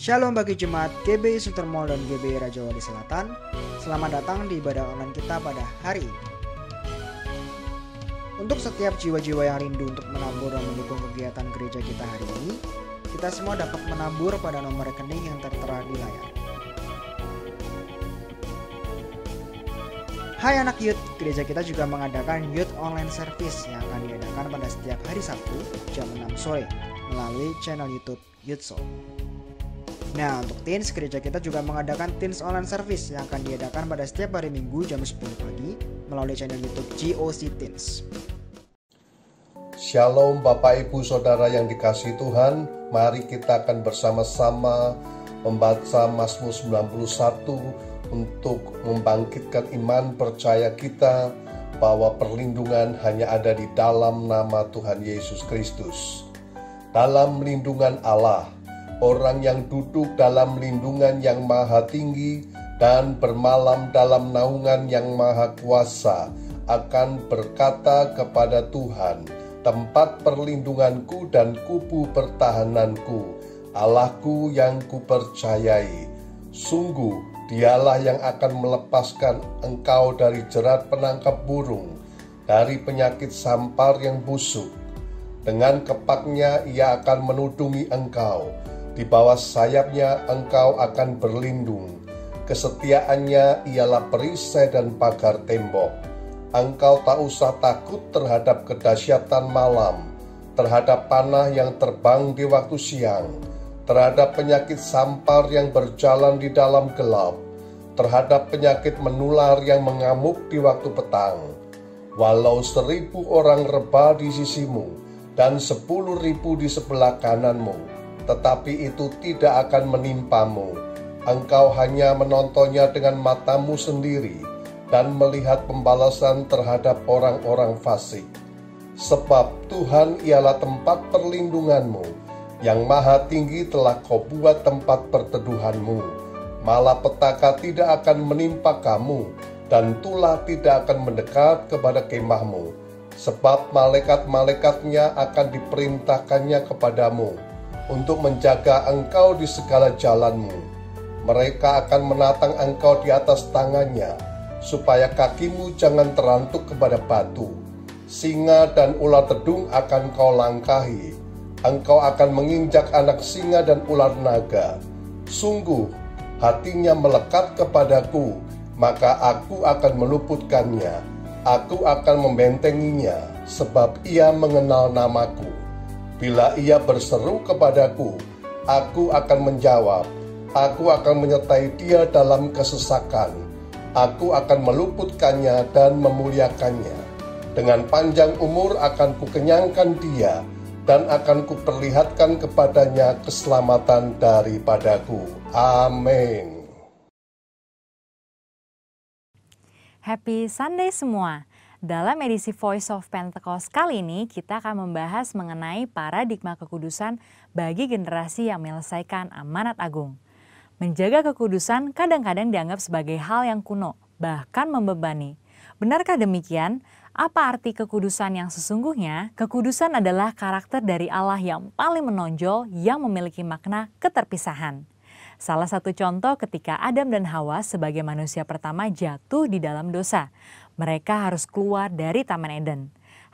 Shalom bagi jemaat GBI Sutermol dan GBI Raja Wali Selatan. Selamat datang di ibadah online kita pada hari ini. Untuk setiap jiwa-jiwa yang rindu untuk menabur dan mendukung kegiatan gereja kita hari ini, kita semua dapat menabur pada nomor rekening yang tertera di layar. Hai anak youth, gereja kita juga mengadakan youth online service yang akan diadakan pada setiap hari Sabtu jam 6 sore melalui channel YouTube YouthSoul. Nah, untuk teens, gereja kita juga mengadakan teens online service yang akan diadakan pada setiap hari Minggu jam 10 pagi melalui channel YouTube GOC Teens. Shalom Bapak Ibu Saudara yang dikasihi Tuhan, mari kita akan bersama-sama membaca Mazmur 91 untuk membangkitkan iman percaya kita bahwa perlindungan hanya ada di dalam nama Tuhan Yesus Kristus. Dalam lindungan Allah, orang yang duduk dalam lindungan yang maha tinggi dan bermalam dalam naungan yang maha kuasa akan berkata kepada Tuhan, tempat perlindunganku dan kubu pertahananku, Allahku yang kupercayai. Sungguh, dialah yang akan melepaskan engkau dari jerat penangkap burung, dari penyakit sampar yang busuk. Dengan kepaknya ia akan menudungi engkau. Di bawah sayapnya engkau akan berlindung. Kesetiaannya ialah perisai dan pagar tembok. Engkau tak usah takut terhadap kedahsyatan malam, terhadap panah yang terbang di waktu siang, terhadap penyakit sampar yang berjalan di dalam gelap, terhadap penyakit menular yang mengamuk di waktu petang. Walau 1.000 orang rebah di sisimu dan 10.000 di sebelah kananmu, tetapi itu tidak akan menimpamu. Engkau hanya menontonnya dengan matamu sendiri dan melihat pembalasan terhadap orang-orang fasik. Sebab Tuhan ialah tempat perlindunganmu, yang maha tinggi telah kau buat tempat perteduhanmu. Malapetaka tidak akan menimpa kamu, dan tulah tidak akan mendekat kepada kemahmu. Sebab malaikat-malaikatnya akan diperintahkannya kepadamu, untuk menjaga engkau di segala jalanmu. Mereka akan menatang engkau di atas tangannya, supaya kakimu jangan terantuk kepada batu. Singa dan ular tedung akan kau langkahi. Engkau akan menginjak anak singa dan ular naga. Sungguh, hatinya melekat kepadaku, maka aku akan meluputkannya. Aku akan membentenginya, sebab ia mengenal namaku. Bila ia berseru kepadaku, aku akan menjawab. Aku akan menyertai dia dalam kesesakan. Aku akan meluputkannya dan memuliakannya. Dengan panjang umur akan kukenyangkan dia, dan akan kuperlihatkan kepadanya keselamatan daripadaku. Amin. Happy Sunday semua. Dalam edisi Voice of Pentecost kali ini, kita akan membahas mengenai paradigma kekudusan bagi generasi yang menyelesaikan amanat agung. Menjaga kekudusan kadang-kadang dianggap sebagai hal yang kuno, bahkan membebani. Benarkah demikian? Apa arti kekudusan yang sesungguhnya? Kekudusan adalah karakter dari Allah yang paling menonjol yang memiliki makna keterpisahan. Salah satu contoh ketika Adam dan Hawa sebagai manusia pertama jatuh di dalam dosa. Mereka harus keluar dari Taman Eden.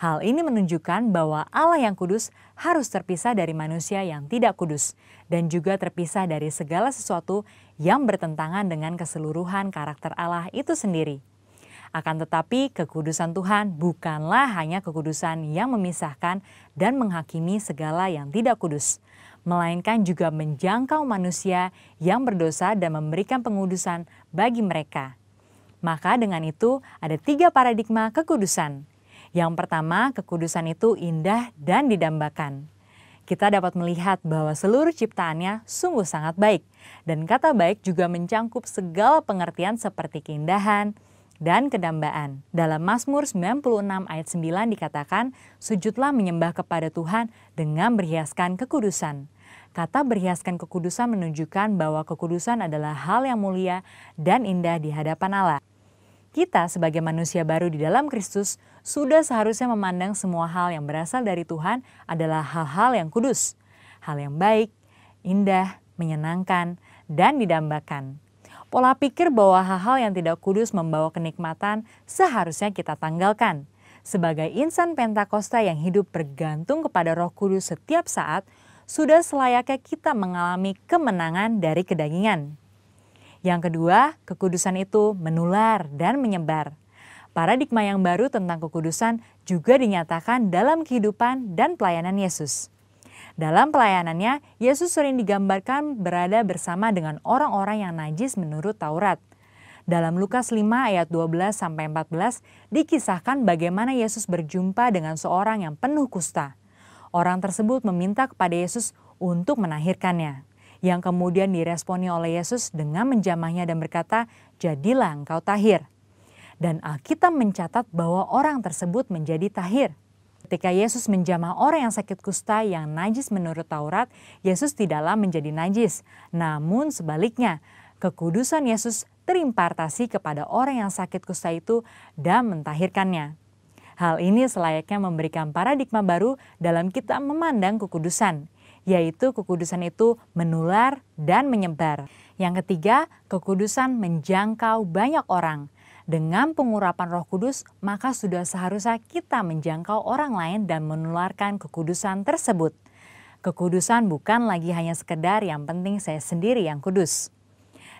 Hal ini menunjukkan bahwa Allah yang kudus harus terpisah dari manusia yang tidak kudus, dan juga terpisah dari segala sesuatu yang bertentangan dengan keseluruhan karakter Allah itu sendiri. Akan tetapi, kekudusan Tuhan bukanlah hanya kekudusan yang memisahkan dan menghakimi segala yang tidak kudus, melainkan juga menjangkau manusia yang berdosa dan memberikan pengudusan bagi mereka. Maka dengan itu ada 3 paradigma kekudusan. Yang pertama, kekudusan itu indah dan didambakan. Kita dapat melihat bahwa seluruh ciptaannya sungguh sangat baik. Dan kata baik juga mencangkup segala pengertian seperti keindahan dan kedambaan. Dalam Mazmur 96 ayat 9 dikatakan, sujudlah menyembah kepada Tuhan dengan berhiaskan kekudusan. Kata berhiaskan kekudusan menunjukkan bahwa kekudusan adalah hal yang mulia dan indah di hadapan Allah. Kita sebagai manusia baru di dalam Kristus sudah seharusnya memandang semua hal yang berasal dari Tuhan adalah hal-hal yang kudus, hal yang baik, indah, menyenangkan, dan didambakan. Pola pikir bahwa hal-hal yang tidak kudus membawa kenikmatan seharusnya kita tanggalkan. Sebagai insan Pentakosta yang hidup bergantung kepada Roh Kudus setiap saat, sudah selayaknya kita mengalami kemenangan dari kedagingan. Yang kedua, kekudusan itu menular dan menyebar. Paradigma yang baru tentang kekudusan juga dinyatakan dalam kehidupan dan pelayanan Yesus. Dalam pelayanannya, Yesus sering digambarkan berada bersama dengan orang-orang yang najis menurut Taurat. Dalam Lukas 5 ayat 12-14 dikisahkan bagaimana Yesus berjumpa dengan seorang yang penuh kusta. Orang tersebut meminta kepada Yesus untuk menahirkannya, yang kemudian diresponi oleh Yesus dengan menjamahnya dan berkata, "Jadilah engkau tahir." Dan Alkitab mencatat bahwa orang tersebut menjadi tahir. Ketika Yesus menjamah orang yang sakit kusta yang najis menurut Taurat, Yesus tidaklah menjadi najis. Namun sebaliknya, kekudusan Yesus terimpartasi kepada orang yang sakit kusta itu dan mentahirkannya. Hal ini selayaknya memberikan paradigma baru dalam kita memandang kekudusan, yaitu kekudusan itu menular dan menyebar. Yang ketiga, kekudusan menjangkau banyak orang. Dengan pengurapan Roh Kudus, maka sudah seharusnya kita menjangkau orang lain dan menularkan kekudusan tersebut. Kekudusan bukan lagi hanya sekedar yang penting saya sendiri yang kudus.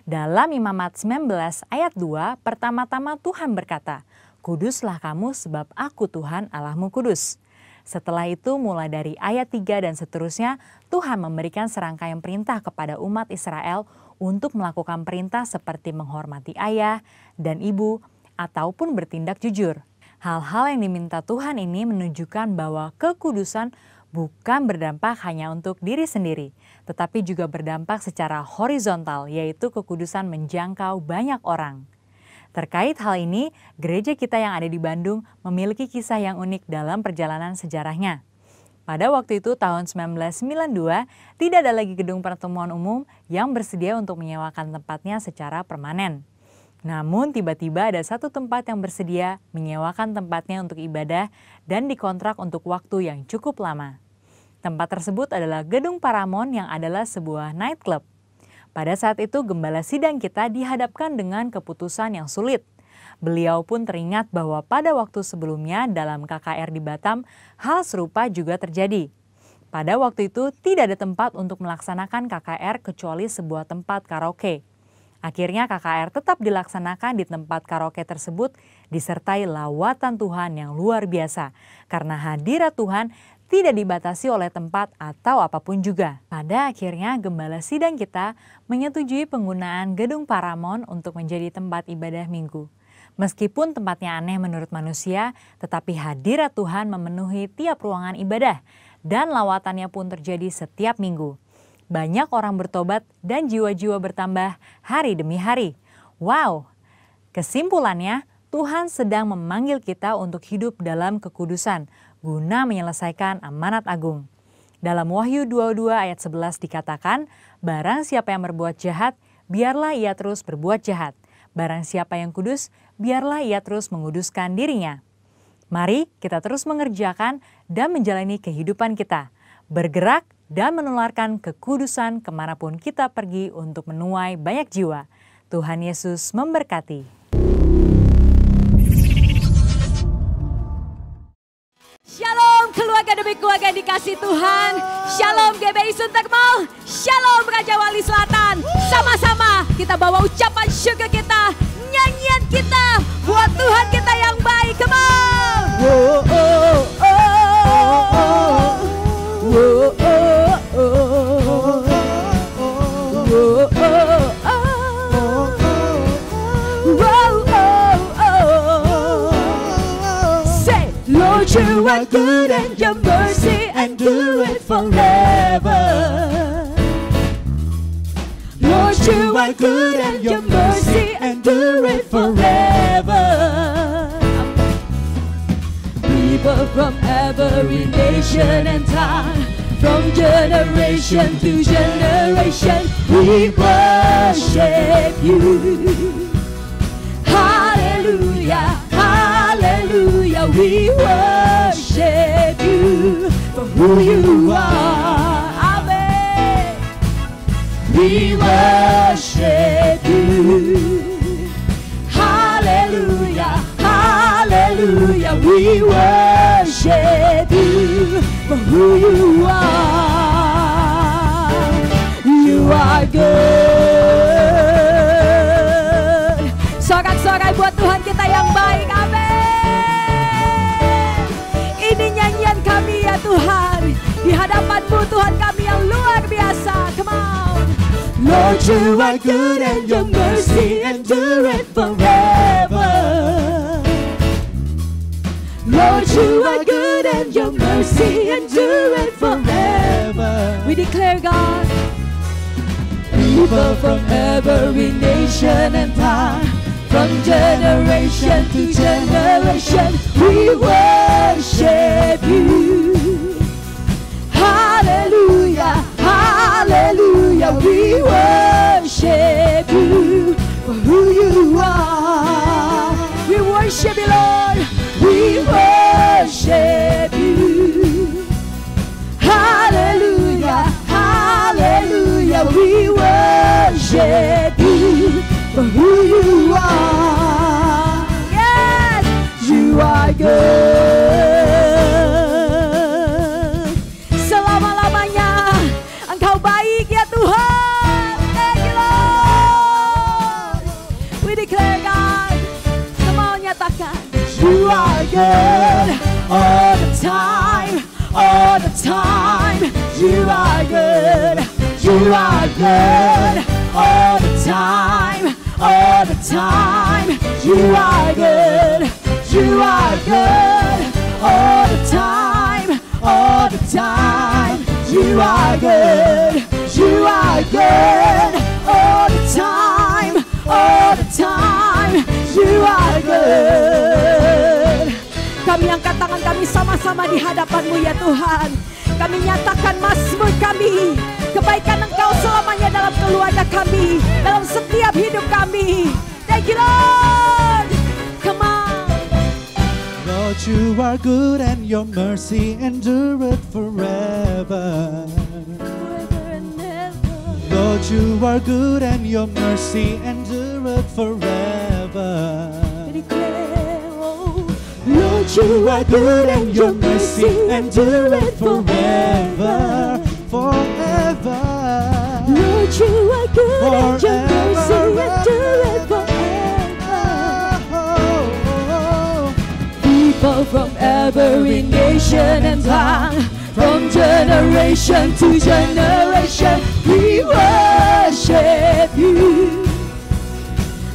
Dalam Imamat 19 ayat 2, pertama-tama Tuhan berkata, "Kuduslah kamu sebab aku Tuhan Allahmu kudus." Setelah itu mulai dari ayat 3 dan seterusnya, Tuhan memberikan serangkaian perintah kepada umat Israel untuk melakukan perintah seperti menghormati ayah dan ibu ataupun bertindak jujur. Hal-hal yang diminta Tuhan ini menunjukkan bahwa kekudusan bukan berdampak hanya untuk diri sendiri, tetapi juga berdampak secara horizontal, yaitu kekudusan menjangkau banyak orang. Terkait hal ini, gereja kita yang ada di Bandung memiliki kisah yang unik dalam perjalanan sejarahnya. Pada waktu itu tahun 1992, tidak ada lagi gedung pertemuan umum yang bersedia untuk menyewakan tempatnya secara permanen. Namun tiba-tiba ada satu tempat yang bersedia menyewakan tempatnya untuk ibadah dan dikontrak untuk waktu yang cukup lama. Tempat tersebut adalah Gedung Paramount yang adalah sebuah nightclub. Pada saat itu gembala sidang kita dihadapkan dengan keputusan yang sulit. Beliau pun teringat bahwa pada waktu sebelumnya dalam KKR di Batam, hal serupa juga terjadi. Pada waktu itu tidak ada tempat untuk melaksanakan KKR kecuali sebuah tempat karaoke. Akhirnya KKR tetap dilaksanakan di tempat karaoke tersebut disertai lawatan Tuhan yang luar biasa. Karena hadirat Tuhan tidak dibatasi oleh tempat atau apapun juga. Pada akhirnya gembala sidang kita menyetujui penggunaan Gedung Paramount untuk menjadi tempat ibadah minggu. Meskipun tempatnya aneh menurut manusia, tetapi hadirat Tuhan memenuhi tiap ruangan ibadah dan lawatannya pun terjadi setiap minggu. Banyak orang bertobat dan jiwa-jiwa bertambah hari demi hari. Wow! Kesimpulannya, Tuhan sedang memanggil kita untuk hidup dalam kekudusan guna menyelesaikan amanat agung. Dalam Wahyu 22 ayat 11 dikatakan, "Barang siapa yang berbuat jahat, biarlah ia terus berbuat jahat. Barang siapa yang kudus, biarlah ia terus menguduskan dirinya." Mari kita terus mengerjakan dan menjalani kehidupan kita, bergerak dan menularkan kekudusan kemanapun kita pergi untuk menuai banyak jiwa. Tuhan Yesus memberkati. Shalom keluarga demi keluarga dikasih Tuhan. Shalom GBI Suntermall. Shalom Raja Wali Selatan. Sama-sama kita bawa ucapan syukur kita, nyanyian kita buat Tuhan kita yang baik. Come on. Whoa, oh, oh, oh. Whoa, oh, oh. Whoa, oh, oh. Whoa, oh, oh. Say, Lord, you are good and your mercy endure it forever. Lord, you are good and your mercy endure it forever. People from every nation and time, from generation to generation, we worship you. Hallelujah, hallelujah, we worship you for who you are. Amen. we worship you. Hallelujah, hallelujah, we worship you for who you are. You are good. Sorak-sorai buat Tuhan kita yang baik, amin. Ini nyanyian kami ya Tuhan, di hadapan-Mu Tuhan kami yang luar biasa. Come on. Lord, you are good and your mercy endureth forever. Lord, you are good and your mercy endureth forever. We declare, God, people from every nation and tongue, from generation to generation, we worship you. Hallelujah, hallelujah, we worship you for who you are. We worship you, Lord, we worship you. Hallelujah, hallelujah, we worship you for who you are. Yes, you are good. Selama-lamanya Engkau baik ya Tuhan. Thank you, Lord. We declare, God, semua nyatakan, you are good all the time, all the time. You are good, you are good all the time, all the time. You are good, you are good all the time, all the time. You are good, you are good all the time, all the time. You are good. Kami angkat tangan kami sama-sama di hadapan-Mu ya Tuhan. Kami nyatakan mazmur kami, kebaikan Engkau selamanya dalam keluarga kami, dalam setiap hidup kami. Thank you, Lord. Come on. Lord, you are good and your mercy endureth forever. Lord, you are good and your mercy endureth forever. Lord, you are good and your mercy endureth forever, forever. Lord, you are good and your mercy endureth forever. People from every nation and tongue, from generation to generation, we worship you.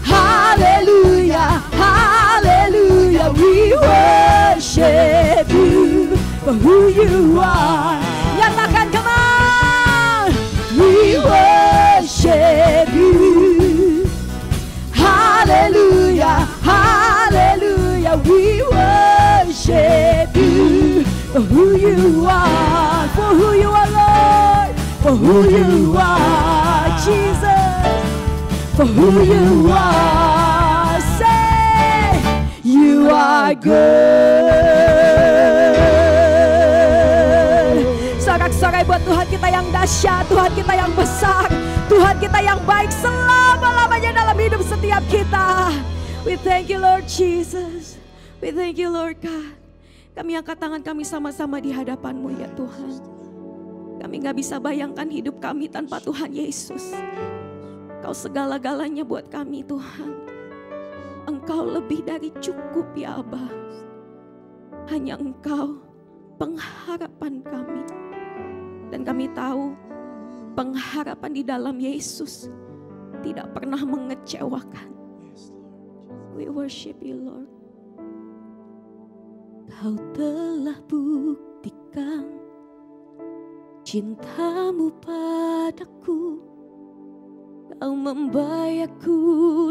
Hallelujah, hallelujah, we worship you for who you are. Nyatakan, come on. We worship you. Hallelujah, hallelujah, we worship you for who you are, for who you are, Lord, for who you are, Jesus, for who you are. Say, you are good. Sorak-sorai buat Tuhan kita yang dahsyat, Tuhan kita yang besar, Tuhan kita yang baik selama-lamanya dalam hidup setiap kita. We thank you, Lord Jesus. We thank you, Lord God. Kami angkat tangan kami sama-sama di hadapan-Mu ya Tuhan. Kami gak bisa bayangkan hidup kami tanpa Tuhan Yesus. Engkau segala-galanya buat kami Tuhan. Engkau lebih dari cukup ya Abah. Hanya Engkau pengharapan kami. Dan kami tahu pengharapan di dalam Yesus tidak pernah mengecewakan. We worship you, Lord. Kau telah buktikan cinta-Mu padaku. Kau membayarku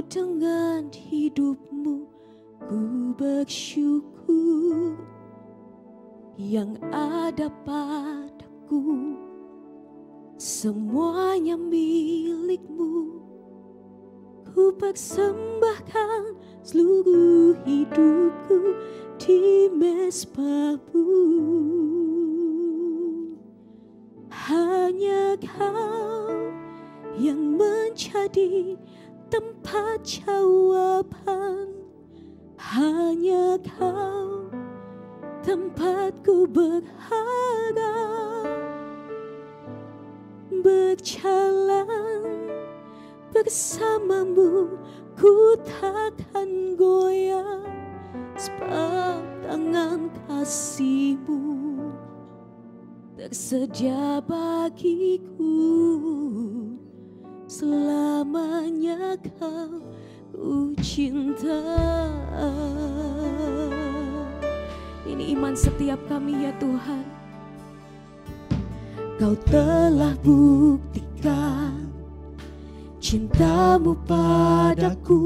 dengan hidup-Mu. Ku bersyukur yang ada padaku. Semuanya milik-Mu. Ku persembahkan seluruh hidupku di mezbah-Mu. Hanya Kau yang menjadi tempat jawaban. Hanya Kau tempatku berharap, berjalan bersamamu ku takkan goyah, sebab tangan kasih-Mu tersedia bagiku. Selamanya Kau ku cinta. Ini iman setiap kami ya Tuhan. Kau telah buktikan cinta-Mu padaku.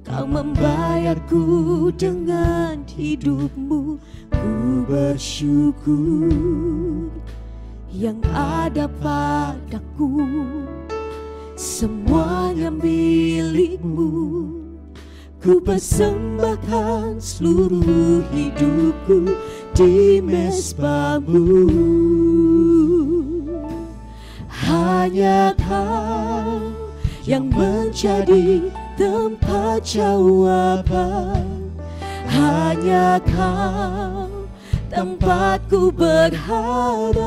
Kau membayarku dengan hidup-Mu. Ku bersyukur yang ada padaku, semuanya milik-Mu. Ku persembahkan seluruh hidupku di mezbah-Mu. Hanya Kau yang menjadi tempat jawaban. Hanya Kau tempatku berharap,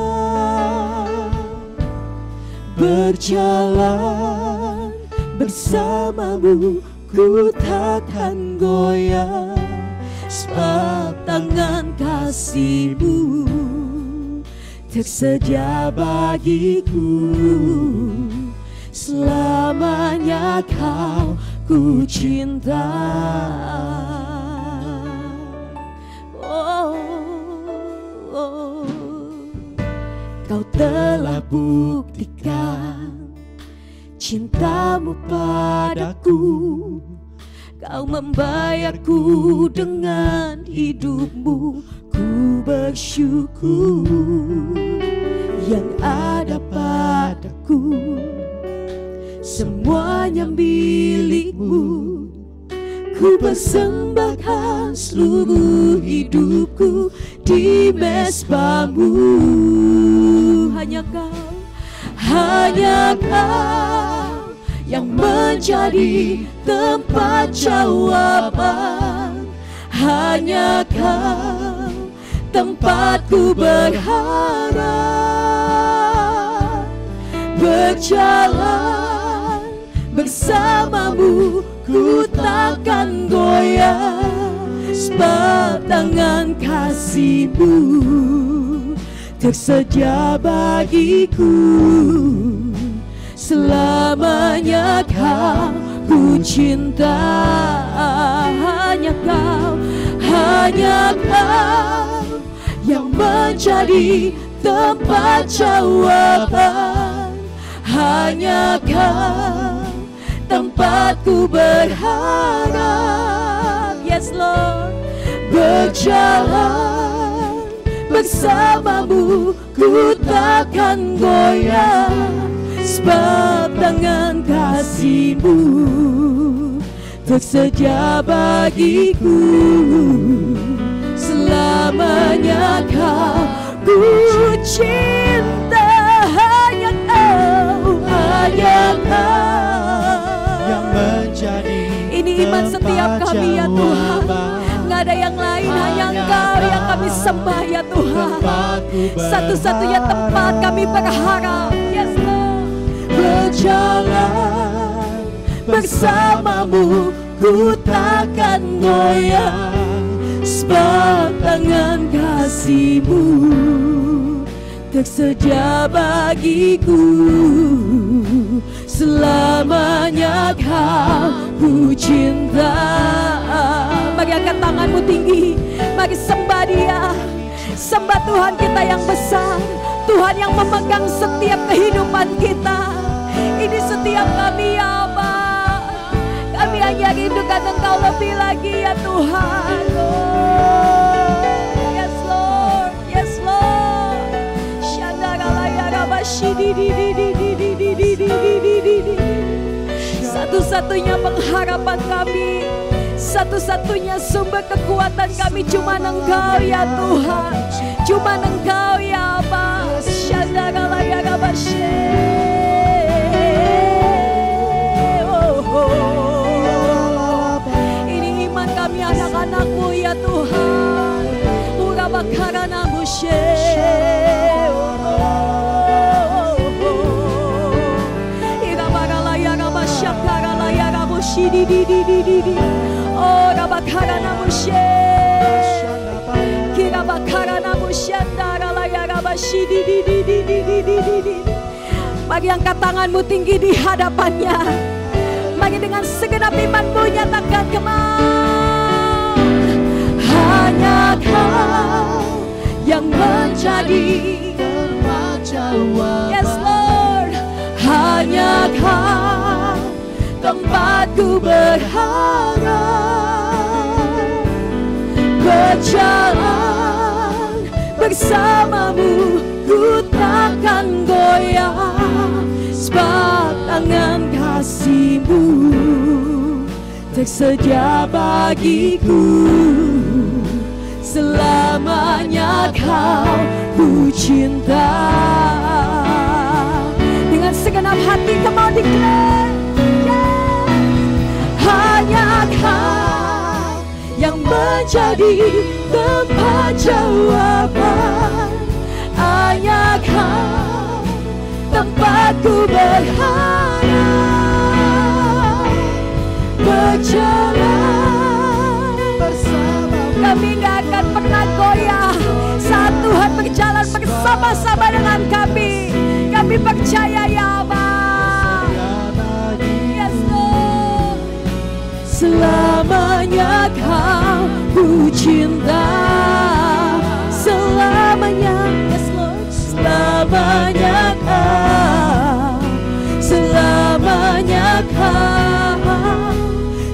berjalan bersama-Mu ku takkan goyah, sebab tangan kasih-Mu tersedia bagiku. Selamanya Kau ku cinta. Oh, oh. Kau telah buktikan cinta-Mu padaku. Kau membayarku dengan hidup-Mu. Ku bersyukur yang ada padaku, semuanya milik-Mu. Ku persembahkan seluruh hidupku di mezbah-Mu. Hanya Kau, hanya Kau yang menjadi tempat jawaban. Hanya Kau tempatku berharap, berjalan bersama-Mu ku takkan goyah, sebab tangan kasih-Mu tersedia bagiku. Selamanya Kau ku cinta. Hanya Kau, hanya Kau yang menjadi tempat jawaban. Hanya Kau tempatku berharap. Yes Lord, berjalan bersama-Mu ku takkan goyah, sebab tangan kasih-Mu tersedia bagiku. Selamanya Kau ku cinta. Hanya Kau, hanya Kau yang menjadi ini iman setiap kami ya Tuhan. Gak ada yang lain, hanya Engkau yang kami sembah ya Tuhan. Satu-satunya tempat kami berharap. Yes Lord. Berjalan bersama-Mu ku takkan goyah, sebab tangan kasih-Mu tersedia bagiku. Selamanya Kau ku cinta. Mari angkat tanganmu tinggi, mari sembah Dia. Sembah Tuhan kita yang besar, Tuhan yang memegang setiap kehidupan kita. Ini setiap kami ya Allah. Kami hanya rindukan Engkau lebih lagi ya Tuhan. Oh, yes Lord, yes Lord. Satu-satunya pengharapan kami, satu-satunya sumber kekuatan kami cuma Engkau ya Tuhan. Cuma Engkau ya Allah. anak-anak-Mu ya Tuhan. Urabakarana mushe. Irabaralaya rabashakaralaya rabushidididididi. Oh rabakarana mushe. Kirabakarana mushandaralaya rabashididididididi. Mari angkat tanganmu tinggi di hadapannya. Mari dengan segenap imanmu nyatakan kemau. Hanya Kau yang menjadi tempat jawab. Yes Lord. Hanya Kau tempatku berharap. Berjalan bersamamu ku takkan goyah. Sebab tangan kasih-Mu tersedia bagiku. Selamanya Kau ku cinta. Dengan segenap hati Kau declare, hanya Kau yang menjadi tempat jawaban. Hanya Kau tempatku berharap. Berjalan bersama, kami gak akan pernah goyah saat Tuhan berjalan bersama-sama dengan kami. Kami percaya ya Bapa. Yes Lord. Selamanya Kau ku cinta. Selamanya, yes Lord. Selamanya Kau. Selamanya Kau.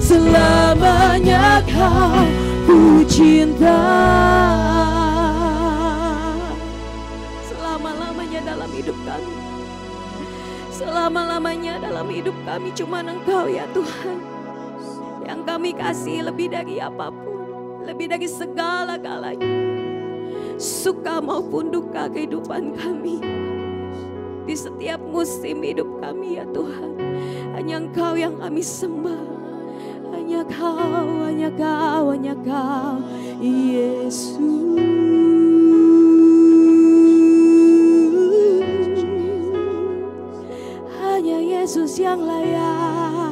Selamanya Kau ku cinta. Selama-lamanya dalam hidup kami. Selama-lamanya dalam hidup kami cuma Engkau ya Tuhan. Yang kami kasih lebih dari apapun. Lebih dari segala-galanya. Suka maupun duka kehidupan kami. Di setiap musim hidup kami ya Tuhan. Hanya Engkau yang kami sembah. Hanya Kau, hanya Kau, hanya Kau, Yesus. Hanya Yesus yang layak.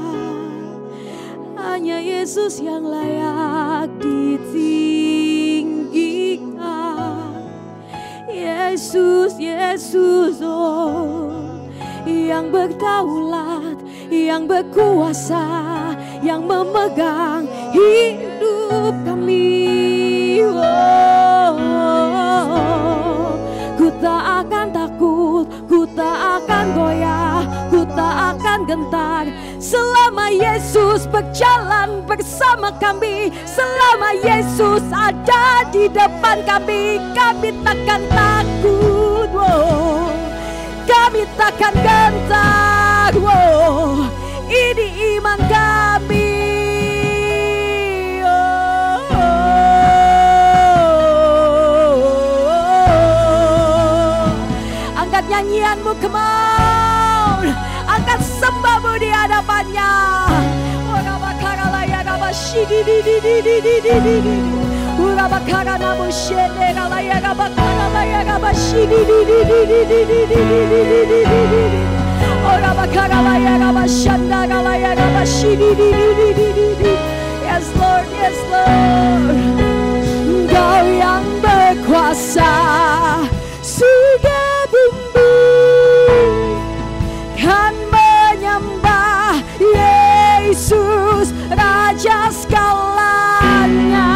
Hanya Yesus yang layak ditinggikan. Yesus, Yesus, oh, yang berdaulat, yang berkuasa, yang memegang hidup kami. Oh, ku tak akan takut, ku tak akan goyah, ku tak akan gentar. Selama Yesus berjalan bersama kami, selama Yesus ada di depan kami, kami takkan takut. Oh, kami takkan gentar. Oh, ini iman kami. Angkat nyanyianmu, come on. Angkat sembahmu di hadapannya. Yes Lord, yes Lord. Engkau yang berkuasa, surga bumi kan menyembah Yesus Raja segalanya.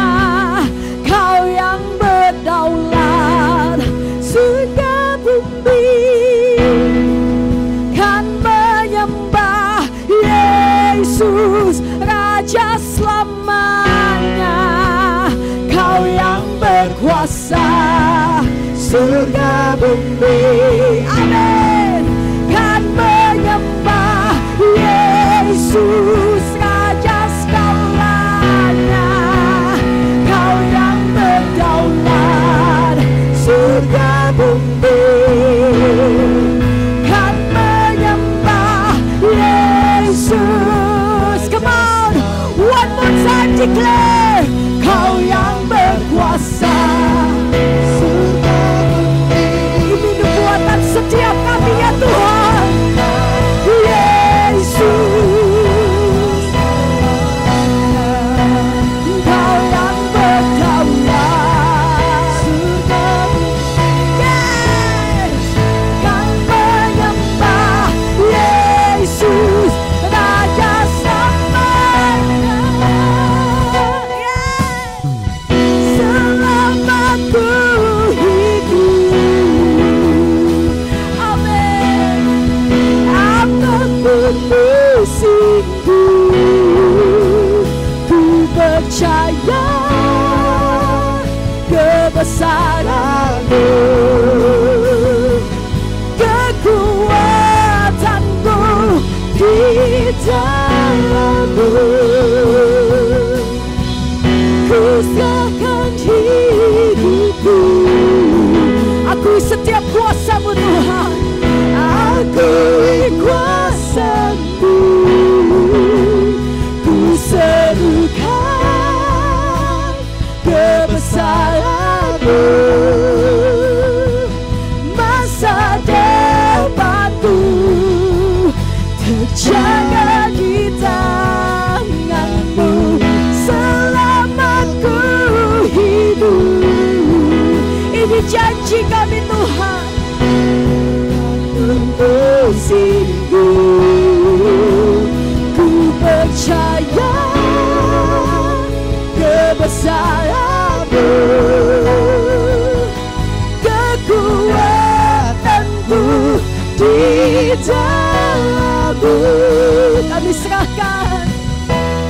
Kau yang berdaulat, surga bumi kan menyembah Yesus Raja selamanya. Kau yang berkuasa, surga bumi, amin, kan menyembah Yesus Raja segalanya. Kau yang berdaulat, surga bumi kan menyembah Yesus. Come on, one more time declare, Kau kebesaran-Mu, kekuatan-Mu di dalam-Mu. Ku serahkan hidupku, akui setiap kuasa-Mu Tuhan, akui kuasa-Mu. Ku serukan kebesaran-Mu, masa depanku terjaga di tangan-Mu. Selama ku hidup, ini janji kami Tuhan, musimku ku percaya kebesaran-Mu, kekuatan-Mu di dalam-Mu. Kami serahkan,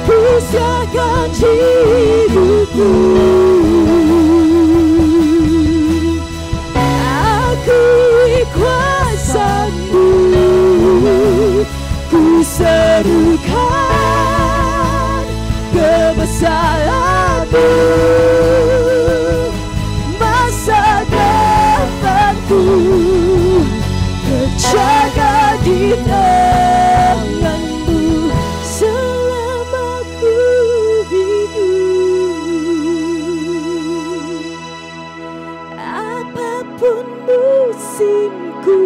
ku serahkan hidupku, akui kuasa-Mu. Ku serukan kebesaran-Mu, masa depanku terjaga di tangan-Mu. Selama ku hidup, apapun musimku,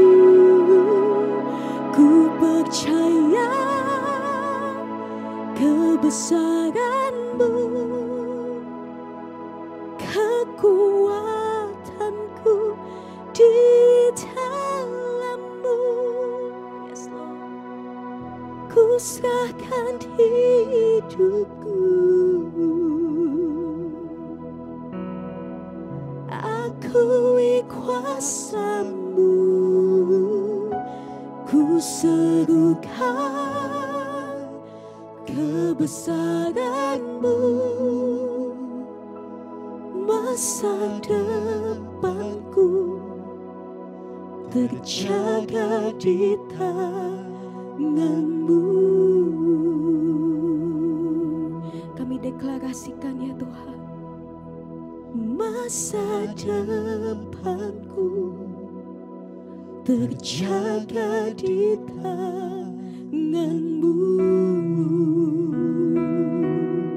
ku percaya kebesaran-Mu, kekuatan-Ku di dalam-Mu. Yes, Lord. Ku serahkan hidupku, akui kuasa-Mu. Ku serukan kebesaran-Mu, masa depanku terjaga di tangan-Mu. Kami deklarasikan ya Tuhan, masa depanku terjaga di tangan-Mu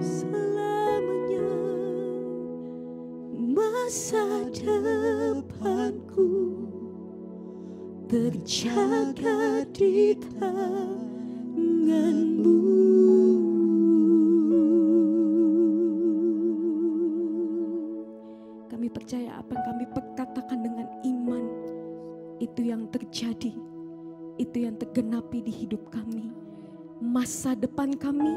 selamanya. Masa depanku terjaga di tangan-Mu. Kami percaya apa yang kami perkatakan dengan iman, itu yang terjadi, itu yang tergenapi di hidup kami. Masa depan kami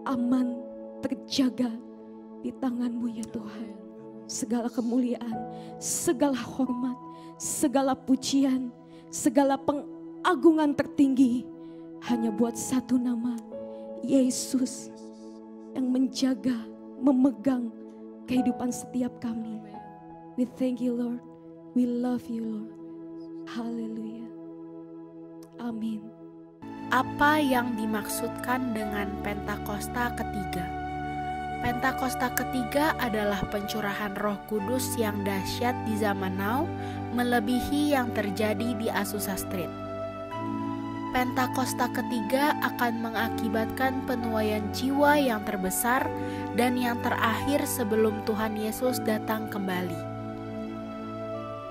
aman, terjaga di tangan-Mu ya Tuhan. Segala kemuliaan, segala hormat, segala pujian, segala pengagungan tertinggi hanya buat satu nama, Yesus, yang menjaga, memegang kehidupan setiap kami. We thank you Lord, we love you Lord. Haleluya. Amin. Apa yang dimaksudkan dengan Pentakosta ketiga? Pentakosta ketiga adalah pencurahan Roh Kudus yang dahsyat di zaman now, melebihi yang terjadi di Azusa Street. Pentakosta ketiga akan mengakibatkan penuaian jiwa yang terbesar dan yang terakhir sebelum Tuhan Yesus datang kembali.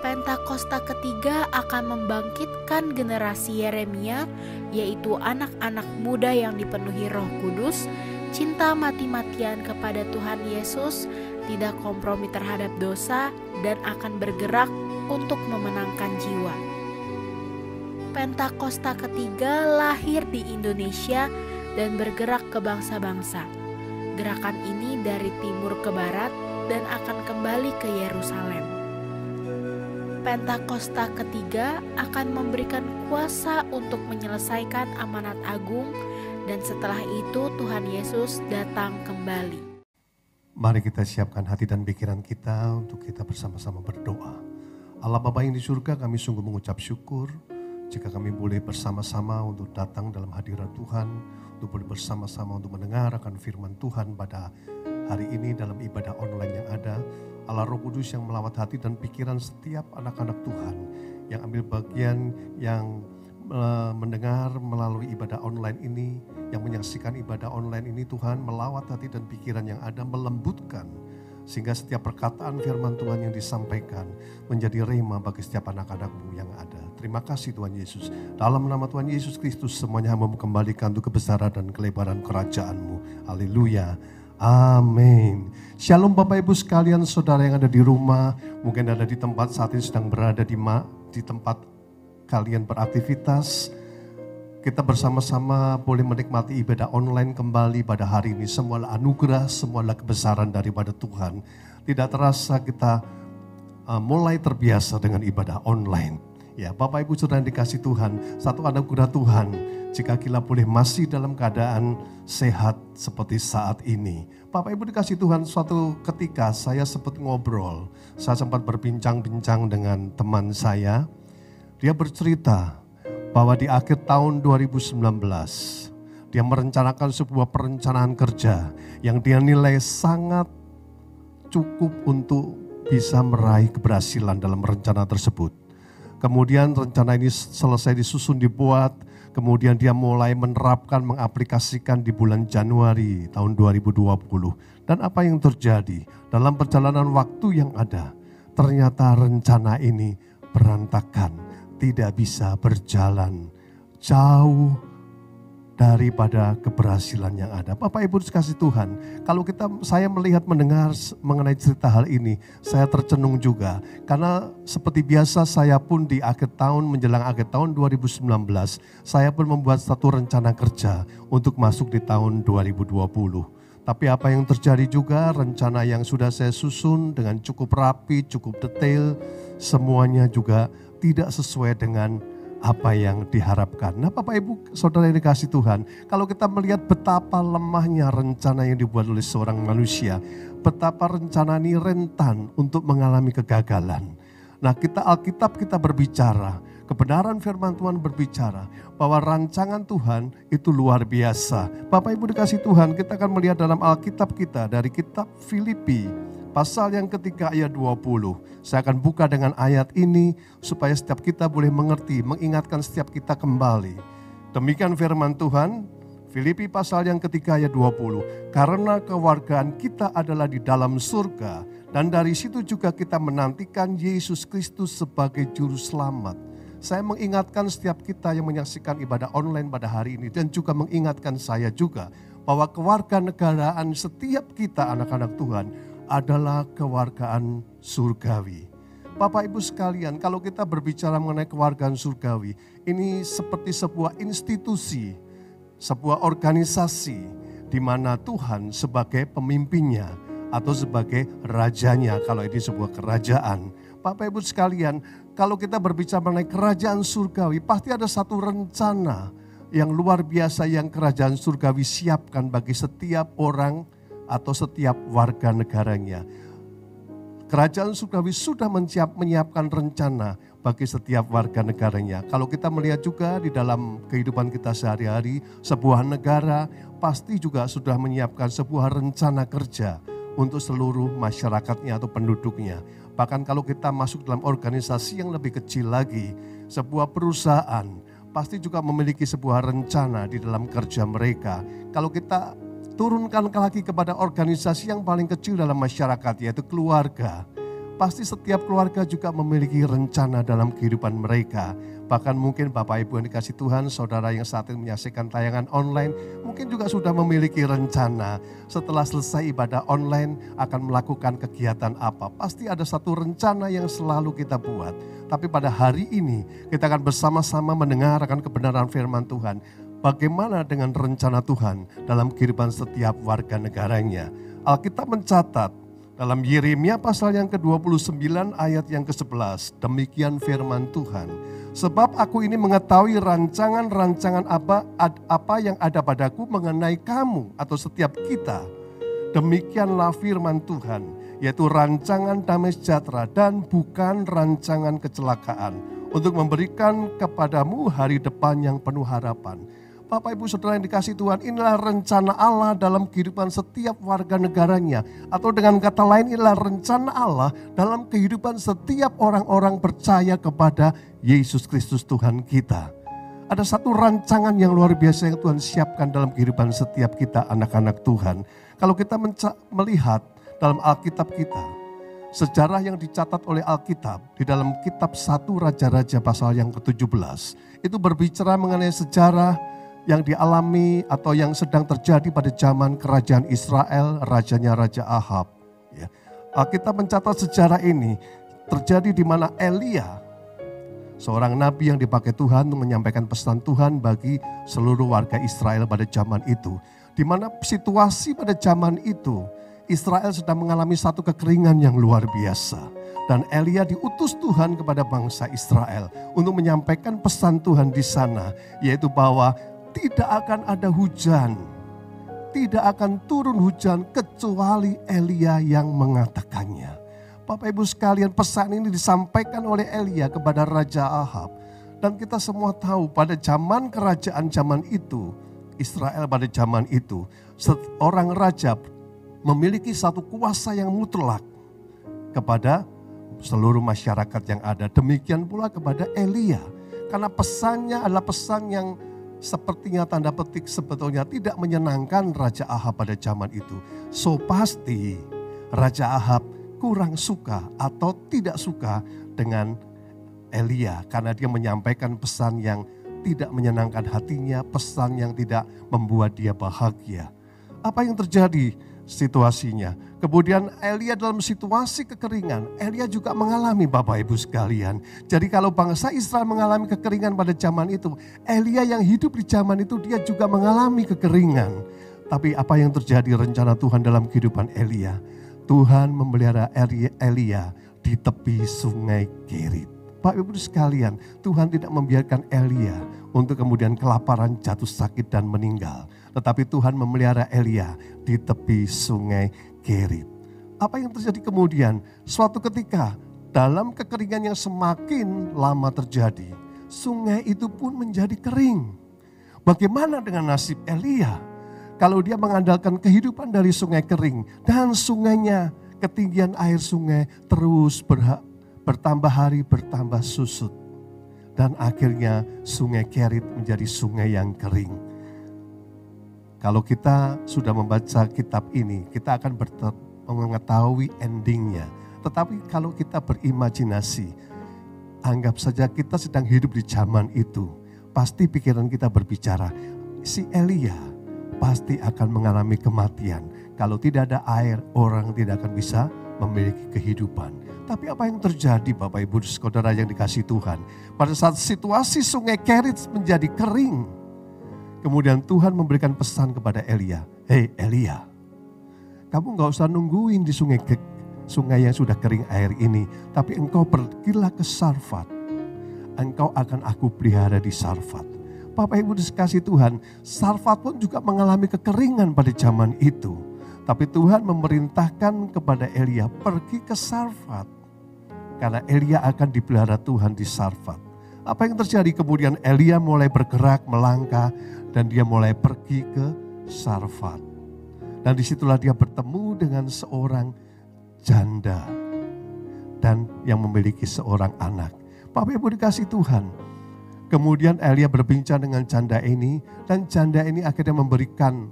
Pentakosta ketiga akan membangkitkan generasi Yeremia, yaitu anak-anak muda yang dipenuhi Roh Kudus, cinta mati-matian kepada Tuhan Yesus, tidak kompromi terhadap dosa, dan akan bergerak untuk memenangkan jiwa. Pentakosta ketiga lahir di Indonesia dan bergerak ke bangsa-bangsa. Gerakan ini dari timur ke barat dan akan kembali ke Yerusalem. Pentakosta ketiga akan memberikan kuasa untuk menyelesaikan amanat agung, dan setelah itu Tuhan Yesus datang kembali. Mari kita siapkan hati dan pikiran kita untuk kita bersama-sama berdoa. Allah Bapa yang di surga, kami sungguh mengucap syukur jika kami boleh bersama-sama untuk datang dalam hadirat Tuhan, untuk boleh bersama-sama untuk mendengar akan firman Tuhan pada hari ini dalam ibadah online yang ada. Allah Roh Kudus yang melawat hati dan pikiran setiap anak-anak Tuhan yang ambil bagian, yang mendengar melalui ibadah online ini, yang menyaksikan ibadah online ini, Tuhan melawat hati dan pikiran yang ada, melembutkan sehingga setiap perkataan firman Tuhan yang disampaikan menjadi rema bagi setiap anak-anak-Mu yang ada. Terima kasih Tuhan Yesus. Dalam nama Tuhan Yesus Kristus semuanya hamba kembalikan untuk kebesaran dan kelebaran kerajaan-Mu. Haleluya. Amin. Shalom Bapak Ibu sekalian, saudara yang ada di rumah, mungkin ada di tempat saat ini sedang berada di tempat kalian beraktivitas. Kita bersama-sama boleh menikmati ibadah online kembali pada hari ini. Semualah anugerah, semualah kebesaran daripada Tuhan. Tidak terasa kita mulai terbiasa dengan ibadah online. Ya, Bapak Ibu Saudara yang dikasih Tuhan, satu anugerah Tuhan jika kita boleh masih dalam keadaan sehat seperti saat ini. Bapak Ibu dikasih Tuhan, suatu ketika saya sempat ngobrol, saya sempat berbincang-bincang dengan teman saya. Dia bercerita bahwa di akhir tahun 2019, dia merencanakan sebuah perencanaan kerja yang dia nilai sangat cukup untuk bisa meraih keberhasilan dalam rencana tersebut. Kemudian rencana ini selesai disusun, dibuat, kemudian dia mulai menerapkan, mengaplikasikan di bulan Januari tahun 2020. Dan apa yang terjadi? Dalam perjalanan waktu yang ada, ternyata rencana ini berantakan. Tidak bisa berjalan jauh daripada keberhasilan yang ada. Bapak Ibu dikasih Tuhan, kalau saya mendengar mengenai cerita hal ini, saya tercenung juga. Karena seperti biasa saya pun di akhir tahun, menjelang akhir tahun 2019, saya pun membuat satu rencana kerja untuk masuk di tahun 2020. Tapi apa yang terjadi juga, rencana yang sudah saya susun dengan cukup rapi, cukup detail, semuanya juga tidak sesuai dengan apa yang diharapkan. Nah Bapak Ibu Saudara yang dikasih Tuhan, kalau kita melihat betapa lemahnya rencana yang dibuat oleh seorang manusia, betapa rencana ini rentan untuk mengalami kegagalan. Nah Alkitab kita berbicara, kebenaran firman Tuhan berbicara bahwa rancangan Tuhan itu luar biasa. Bapak Ibu dikasih Tuhan, kita akan melihat dalam Alkitab kita dari kitab Filipi pasal yang ketiga ayat 20. Saya akan buka dengan ayat ini supaya setiap kita boleh mengerti, mengingatkan setiap kita kembali. Demikian firman Tuhan, Filipi pasal yang ketiga ayat 20. Karena kewargaan kita adalah di dalam surga, dan dari situ juga kita menantikan Yesus Kristus sebagai juru selamat. Saya mengingatkan setiap kita yang menyaksikan ibadah online pada hari ini, dan juga mengingatkan saya juga bahwa kewarganegaraan setiap kita anak-anak Tuhan adalah kewargaan surgawi. Bapak Ibu sekalian, kalau kita berbicara mengenai kewargaan surgawi, ini seperti sebuah institusi, sebuah organisasi di mana Tuhan sebagai pemimpinnya atau sebagai rajanya, kalau ini sebuah kerajaan. Bapak Ibu sekalian, kalau kita berbicara mengenai kerajaan surgawi, pasti ada satu rencana yang luar biasa yang kerajaan surgawi siapkan bagi setiap orang atau setiap warga negaranya. Kerajaan surgawi sudah menyiapkan rencana bagi setiap warga negaranya. Kalau kita melihat juga di dalam kehidupan kita sehari-hari, sebuah negara pasti juga sudah menyiapkan sebuah rencana kerja untuk seluruh masyarakatnya atau penduduknya. Bahkan kalau kita masuk dalam organisasi yang lebih kecil lagi, sebuah perusahaan pasti juga memiliki sebuah rencana di dalam kerja mereka. Kalau kita turunkan lagi kepada organisasi yang paling kecil dalam masyarakat, yaitu keluarga. Pasti setiap keluarga juga memiliki rencana dalam kehidupan mereka. Bahkan mungkin Bapak Ibu yang dikasih Tuhan, saudara yang saat ini menyaksikan tayangan online, mungkin juga sudah memiliki rencana. Setelah selesai ibadah online akan melakukan kegiatan apa. Pasti ada satu rencana yang selalu kita buat. Tapi pada hari ini kita akan bersama-sama mendengar akan kebenaran firman Tuhan. Bagaimana dengan rencana Tuhan dalam kehidupan setiap warga negaranya. Alkitab mencatat dalam Yeremia pasal yang ke-29 ayat yang ke-11. Demikian firman Tuhan. Sebab aku ini mengetahui rancangan-rancangan apa yang ada padaku mengenai kamu atau setiap kita. Demikianlah firman Tuhan, yaitu rancangan damai sejahtera dan bukan rancangan kecelakaan, untuk memberikan kepadamu hari depan yang penuh harapan. Bapak Ibu Saudara yang dikasihi Tuhan, inilah rencana Allah dalam kehidupan setiap warga negaranya. Atau dengan kata lain, inilah rencana Allah dalam kehidupan setiap orang-orang percaya kepada Yesus Kristus Tuhan kita. Ada satu rancangan yang luar biasa yang Tuhan siapkan dalam kehidupan setiap kita anak-anak Tuhan. Kalau kita melihat dalam Alkitab kita, sejarah yang dicatat oleh Alkitab di dalam kitab 1 Raja-Raja pasal yang ke-17, itu berbicara mengenai sejarah yang dialami atau yang sedang terjadi pada zaman kerajaan Israel, rajanya Raja Ahab. Ya. Alkitab mencatat sejarah ini terjadi di mana Elia, seorang nabi yang dipakai Tuhan untuk menyampaikan pesan Tuhan bagi seluruh warga Israel pada zaman itu. Di mana situasi pada zaman itu, Israel sedang mengalami satu kekeringan yang luar biasa. Dan Elia diutus Tuhan kepada bangsa Israel untuk menyampaikan pesan Tuhan di sana, yaitu bahwa tidak akan ada hujan, tidak akan turun hujan kecuali Elia yang mengatakannya. Bapak Ibu sekalian, pesan ini disampaikan oleh Elia kepada Raja Ahab. Dan kita semua tahu pada zaman kerajaan zaman itu, Israel pada zaman itu, seorang raja memiliki satu kuasa yang mutlak kepada seluruh masyarakat yang ada. Demikian pula kepada Elia. Karena pesannya adalah pesan yang sepertinya tanda petik sebetulnya tidak menyenangkan Raja Ahab pada zaman itu. So pasti Raja Ahab kurang suka atau tidak suka dengan Elia. Karena dia menyampaikan pesan yang tidak menyenangkan hatinya, pesan yang tidak membuat dia bahagia. Apa yang terjadi situasinya? Kemudian Elia dalam situasi kekeringan, Elia juga mengalami Bapak Ibu sekalian. Jadi kalau bangsa Israel mengalami kekeringan pada zaman itu, Elia yang hidup di zaman itu dia juga mengalami kekeringan. Tapi apa yang terjadi rencana Tuhan dalam kehidupan Elia? Tuhan memelihara Elia di tepi sungai Kerit. Bapak Ibu sekalian, Tuhan tidak membiarkan Elia untuk kemudian kelaparan, jatuh sakit dan meninggal. Tetapi Tuhan memelihara Elia di tepi sungai Kerit. Apa yang terjadi kemudian? Suatu ketika dalam kekeringan yang semakin lama terjadi, sungai itu pun menjadi kering. Bagaimana dengan nasib Elia? Kalau dia mengandalkan kehidupan dari sungai kering dan sungainya, ketinggian air sungai terus bertambah hari bertambah susut. Dan akhirnya sungai Kerit menjadi sungai yang kering. Kalau kita sudah membaca kitab ini, kita akan mengetahui endingnya. Tetapi kalau kita berimajinasi, anggap saja kita sedang hidup di zaman itu. Pasti pikiran kita berbicara, si Elia pasti akan mengalami kematian. Kalau tidak ada air, orang tidak akan bisa memiliki kehidupan. Tapi apa yang terjadi Bapak Ibu Saudara yang dikasihi Tuhan? Pada saat situasi sungai Kerit menjadi kering, kemudian Tuhan memberikan pesan kepada Elia. Hei Elia, kamu gak usah nungguin di sungai yang sudah kering air ini. Tapi engkau pergilah ke Sarfat. Engkau akan aku pelihara di Sarfat. Bapak Ibu dikasihi Tuhan, Sarfat pun juga mengalami kekeringan pada zaman itu. Tapi Tuhan memerintahkan kepada Elia pergi ke Sarfat. Karena Elia akan dipelihara Tuhan di Sarfat. Apa yang terjadi? Kemudian Elia mulai bergerak, melangkah. Dan dia mulai pergi ke Sarfat. Dan disitulah dia bertemu dengan seorang janda. Dan yang memiliki seorang anak. Bapak Ibu dikasihi Tuhan. Kemudian Elia berbincang dengan janda ini. Dan janda ini akhirnya memberikan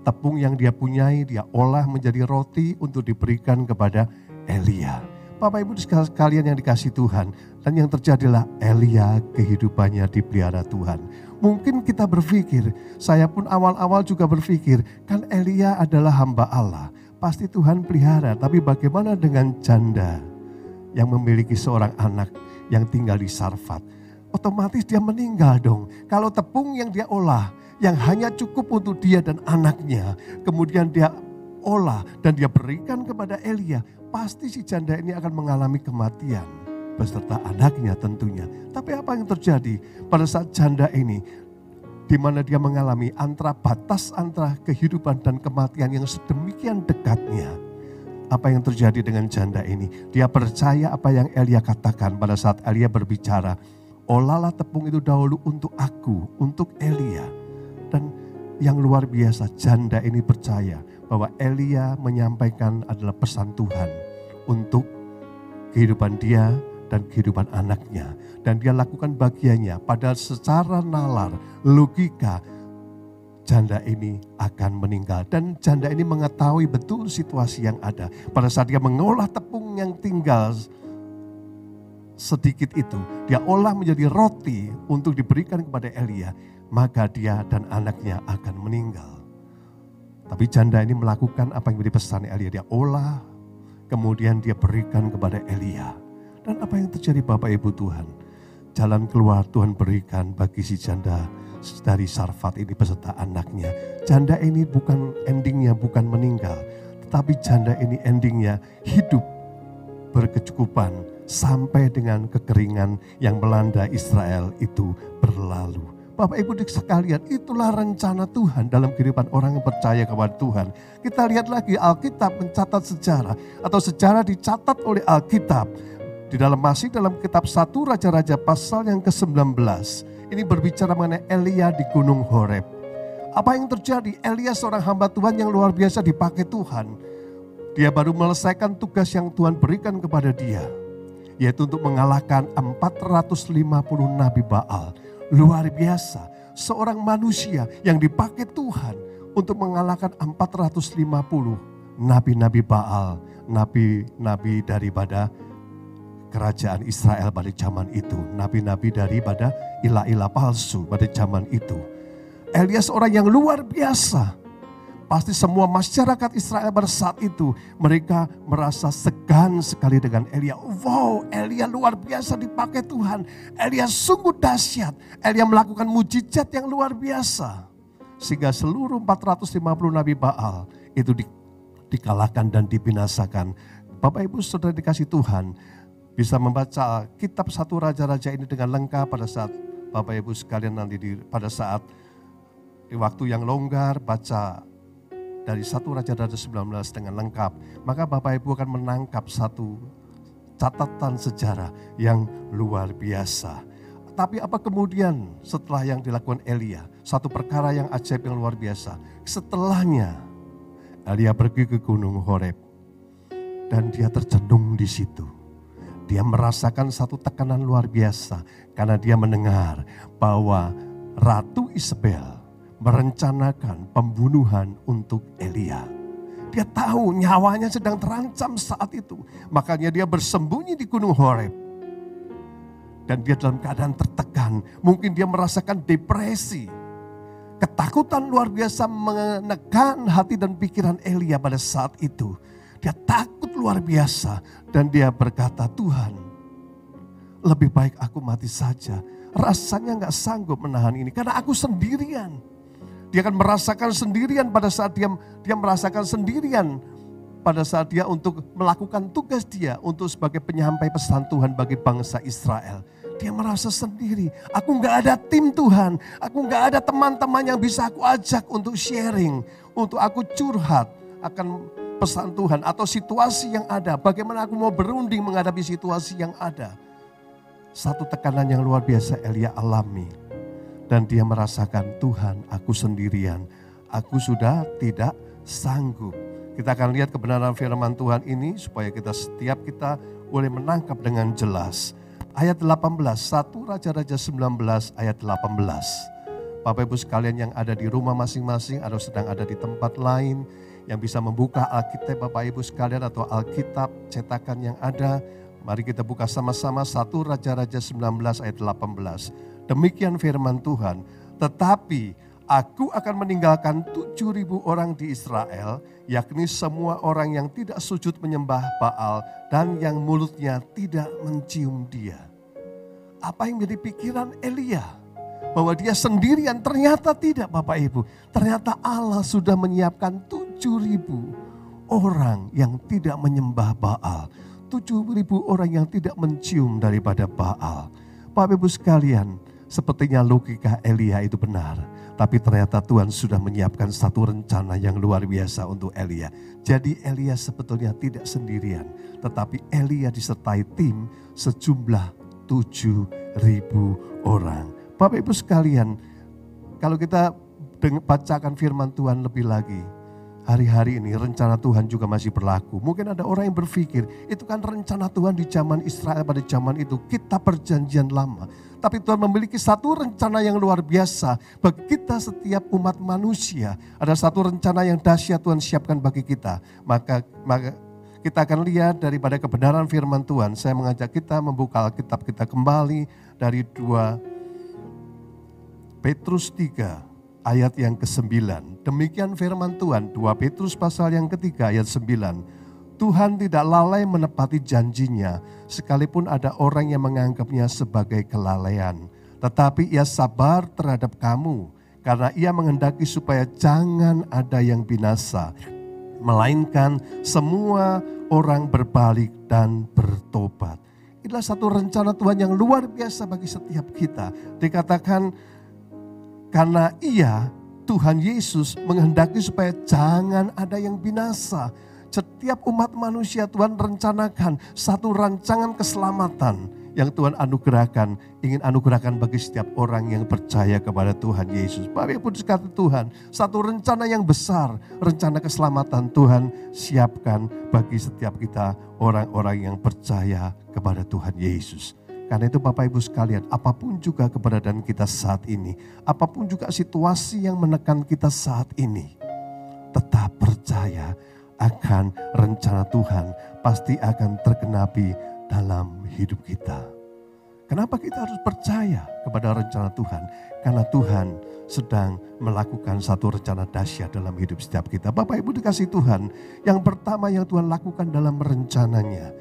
tepung yang dia punyai. Dia olah menjadi roti untuk diberikan kepada Elia. Bapak Ibu sekalian yang dikasihi Tuhan. Dan yang terjadilah Elia kehidupannya dipelihara Tuhan. Mungkin kita berpikir, saya pun awal-awal juga berpikir, kan Elia adalah hamba Allah. Pasti Tuhan pelihara, tapi bagaimana dengan janda yang memiliki seorang anak yang tinggal di Sarfat? Otomatis dia meninggal dong. Kalau tepung yang dia olah, yang hanya cukup untuk dia dan anaknya, kemudian dia olah dan dia berikan kepada Elia, pasti si janda ini akan mengalami kematian. Beserta anaknya tentunya. Tapi apa yang terjadi pada saat janda ini di mana dia mengalami batas antara kehidupan dan kematian yang sedemikian dekatnya. Apa yang terjadi dengan janda ini? Dia percaya apa yang Elia katakan pada saat Elia berbicara. Olahlah tepung itu dahulu untuk aku, untuk Elia. Dan yang luar biasa, janda ini percaya bahwa Elia menyampaikan adalah pesan Tuhan untuk kehidupan dia dan kehidupan anaknya. Dan dia lakukan bagiannya, padahal secara nalar, logika, janda ini akan meninggal. Dan janda ini mengetahui betul situasi yang ada. Pada saat dia mengolah tepung yang tinggal sedikit itu, dia olah menjadi roti untuk diberikan kepada Elia, maka dia dan anaknya akan meninggal. Tapi janda ini melakukan apa yang dipesan Elia. Dia olah, kemudian dia berikan kepada Elia. Dan apa yang terjadi Bapak Ibu Tuhan? Jalan keluar Tuhan berikan bagi si janda dari Sarfat ini beserta anaknya. Janda ini bukan endingnya bukan meninggal, tetapi janda ini endingnya hidup berkecukupan sampai dengan kekeringan yang melanda Israel itu berlalu. Bapak Ibu sekalian, itulah rencana Tuhan dalam kehidupan orang yang percaya kepada Tuhan. Kita lihat lagi Alkitab mencatat sejarah atau sejarah dicatat oleh Alkitab. Masih dalam kitab 1 Raja-Raja pasal yang ke-19. Ini berbicara mengenai Elia di Gunung Horeb. Apa yang terjadi? Elia seorang hamba Tuhan yang luar biasa dipakai Tuhan. Dia baru menyelesaikan tugas yang Tuhan berikan kepada dia. Yaitu untuk mengalahkan 450 Nabi Baal. Luar biasa, seorang manusia yang dipakai Tuhan untuk mengalahkan 450 nabi-nabi Baal, nabi-nabi daripada kerajaan Israel pada zaman itu, nabi-nabi daripada ilah-ilah palsu pada zaman itu. Elia seorang yang luar biasa. Pasti semua masyarakat Israel pada saat itu mereka merasa segan sekali dengan Elia. Wow, Elia luar biasa dipakai Tuhan. Elia sungguh dahsyat. Elia melakukan mujizat yang luar biasa. Sehingga seluruh 450 Nabi Baal itu dikalahkan dan dibinasakan. Bapak Ibu Saudara dikasih Tuhan, bisa membaca kitab 1 Raja-Raja ini dengan lengkap pada saat Bapak Ibu sekalian nanti pada saat di waktu yang longgar baca dari 1 Raja-Raja 19 dengan lengkap, maka Bapak Ibu akan menangkap satu catatan sejarah yang luar biasa. Tapi apa kemudian setelah yang dilakukan Elia? Satu perkara yang ajaib yang luar biasa. Setelahnya Elia pergi ke Gunung Horeb dan dia tercenung di situ. Dia merasakan satu tekanan luar biasa karena dia mendengar bahwa Ratu Isabel merencanakan pembunuhan untuk Elia. Dia tahu nyawanya sedang terancam saat itu. Makanya dia bersembunyi di Gunung Horeb. Dan dia dalam keadaan tertekan. Mungkin dia merasakan depresi. Ketakutan luar biasa menekan hati dan pikiran Elia pada saat itu. Dia takut luar biasa. Dan dia berkata, Tuhan, lebih baik aku mati saja. Rasanya gak sanggup menahan ini. Karena aku sendirian. Dia akan merasakan sendirian pada saat dia merasakan sendirian pada saat dia untuk melakukan tugas dia untuk sebagai penyampai pesan Tuhan bagi bangsa Israel. Dia merasa sendiri. Aku gak ada tim Tuhan. Aku gak ada teman-teman yang bisa aku ajak untuk sharing. Untuk aku curhat akan pesan Tuhan atau situasi yang ada. Bagaimana aku mau berunding menghadapi situasi yang ada. Satu tekanan yang luar biasa Elia alami. Dan dia merasakan, Tuhan aku sendirian, aku sudah tidak sanggup. Kita akan lihat kebenaran firman Tuhan ini supaya setiap kita boleh menangkap dengan jelas. Ayat 18, 1 Raja-Raja 19 ayat 18. Bapak Ibu sekalian yang ada di rumah masing-masing atau sedang ada di tempat lain yang bisa membuka Alkitab Bapak Ibu sekalian atau Alkitab cetakan yang ada. Mari kita buka sama-sama 1 Raja-Raja 19 ayat 18. Demikian firman Tuhan, tetapi aku akan meninggalkan 7.000 orang di Israel, yakni semua orang yang tidak sujud menyembah Baal dan yang mulutnya tidak mencium dia. Apa yang menjadi pikiran Elia? Bahwa dia sendirian, ternyata tidak Bapak Ibu. Ternyata Allah sudah menyiapkan 7.000 orang yang tidak menyembah Baal. 7.000 orang yang tidak mencium daripada Baal. Bapak Ibu sekalian, sepertinya logika Elia itu benar. Tapi ternyata Tuhan sudah menyiapkan satu rencana yang luar biasa untuk Elia. Jadi Elia sebetulnya tidak sendirian. Tetapi Elia disertai tim sejumlah 7.000 orang. Bapak Ibu sekalian, kalau kita bacakan firman Tuhan lebih lagi, hari-hari ini rencana Tuhan juga masih berlaku. Mungkin ada orang yang berpikir, itu kan rencana Tuhan di zaman Israel pada zaman itu, kitab perjanjian lama. Tapi Tuhan memiliki satu rencana yang luar biasa bagi kita setiap umat manusia. Ada satu rencana yang dahsyat Tuhan siapkan bagi kita. Maka kita akan lihat daripada kebenaran firman Tuhan. Saya mengajak kita membuka Alkitab kita kembali dari 2 Petrus 3 ayat yang ke-9. Demikian firman Tuhan, 2 Petrus pasal yang ketiga ayat 9. Tuhan tidak lalai menepati janjinya, sekalipun ada orang yang menganggapnya sebagai kelalaian. Tetapi ia sabar terhadap kamu, karena ia menghendaki supaya jangan ada yang binasa, melainkan semua orang berbalik dan bertobat. Inilah satu rencana Tuhan yang luar biasa bagi setiap kita. Dikatakan karena ia, Tuhan Yesus, menghendaki supaya jangan ada yang binasa. Setiap umat manusia Tuhan rencanakan satu rancangan keselamatan yang Tuhan anugerahkan, ingin anugerahkan bagi setiap orang yang percaya kepada Tuhan Yesus. Bapak Ibu sekalian Tuhan, satu rencana yang besar, rencana keselamatan Tuhan siapkan bagi setiap kita orang-orang yang percaya kepada Tuhan Yesus. Karena itu Bapak Ibu sekalian, apapun juga keberadaan kita saat ini, apapun juga situasi yang menekan kita saat ini, tetap percaya akan rencana Tuhan pasti akan tergenapi dalam hidup kita. Kenapa kita harus percaya kepada rencana Tuhan? Karena Tuhan sedang melakukan satu rencana dahsyat dalam hidup setiap kita. Bapak Ibu dikasih Tuhan, yang pertama yang Tuhan lakukan dalam rencananya,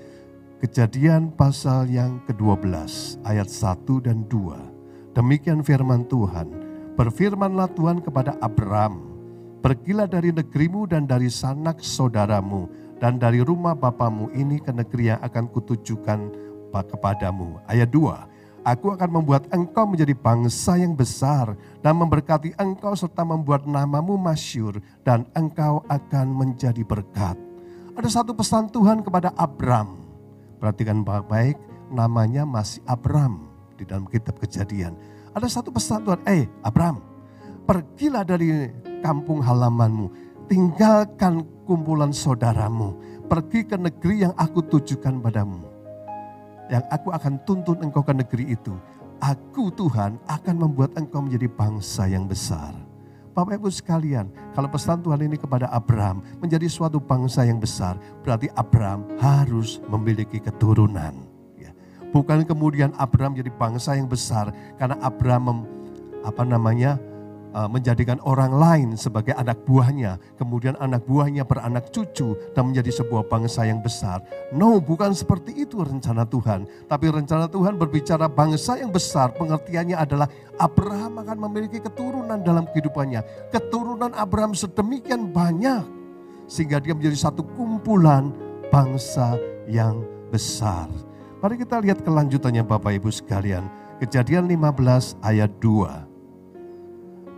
Kejadian pasal yang ke-12 ayat 1 dan 2. Demikian firman Tuhan, berfirmanlah Tuhan kepada Abraham, pergilah dari negerimu dan dari sanak saudaramu dan dari rumah bapamu ini ke negeri yang akan kutujukan kepadamu. Ayat 2, aku akan membuat engkau menjadi bangsa yang besar dan memberkati engkau serta membuat namamu masyhur dan engkau akan menjadi berkat. Ada satu pesan Tuhan kepada Abraham. Perhatikan baik-baik, namanya masih Abraham di dalam kitab Kejadian. Ada satu pesan Tuhan, Abraham, pergilah dari kampung halamanmu, tinggalkan kumpulan saudaramu, pergi ke negeri yang aku tujukan padamu. Yang aku akan tuntun engkau ke negeri itu. Aku Tuhan akan membuat engkau menjadi bangsa yang besar. Bapak Ibu sekalian, kalau pesan Tuhan ini kepada Abraham menjadi suatu bangsa yang besar, berarti Abraham harus memiliki keturunan. Bukan kemudian Abraham menjadi bangsa yang besar karena Abraham menjadikan orang lain sebagai anak buahnya. Kemudian anak buahnya beranak cucu dan menjadi sebuah bangsa yang besar. No, bukan seperti itu rencana Tuhan. Tapi rencana Tuhan berbicara bangsa yang besar, pengertiannya adalah Abraham akan memiliki keturunan dalam kehidupannya. Keturunan Abraham sedemikian banyak sehingga dia menjadi satu kumpulan bangsa yang besar. Mari kita lihat kelanjutannya Bapak Ibu sekalian. Kejadian 15 ayat 2.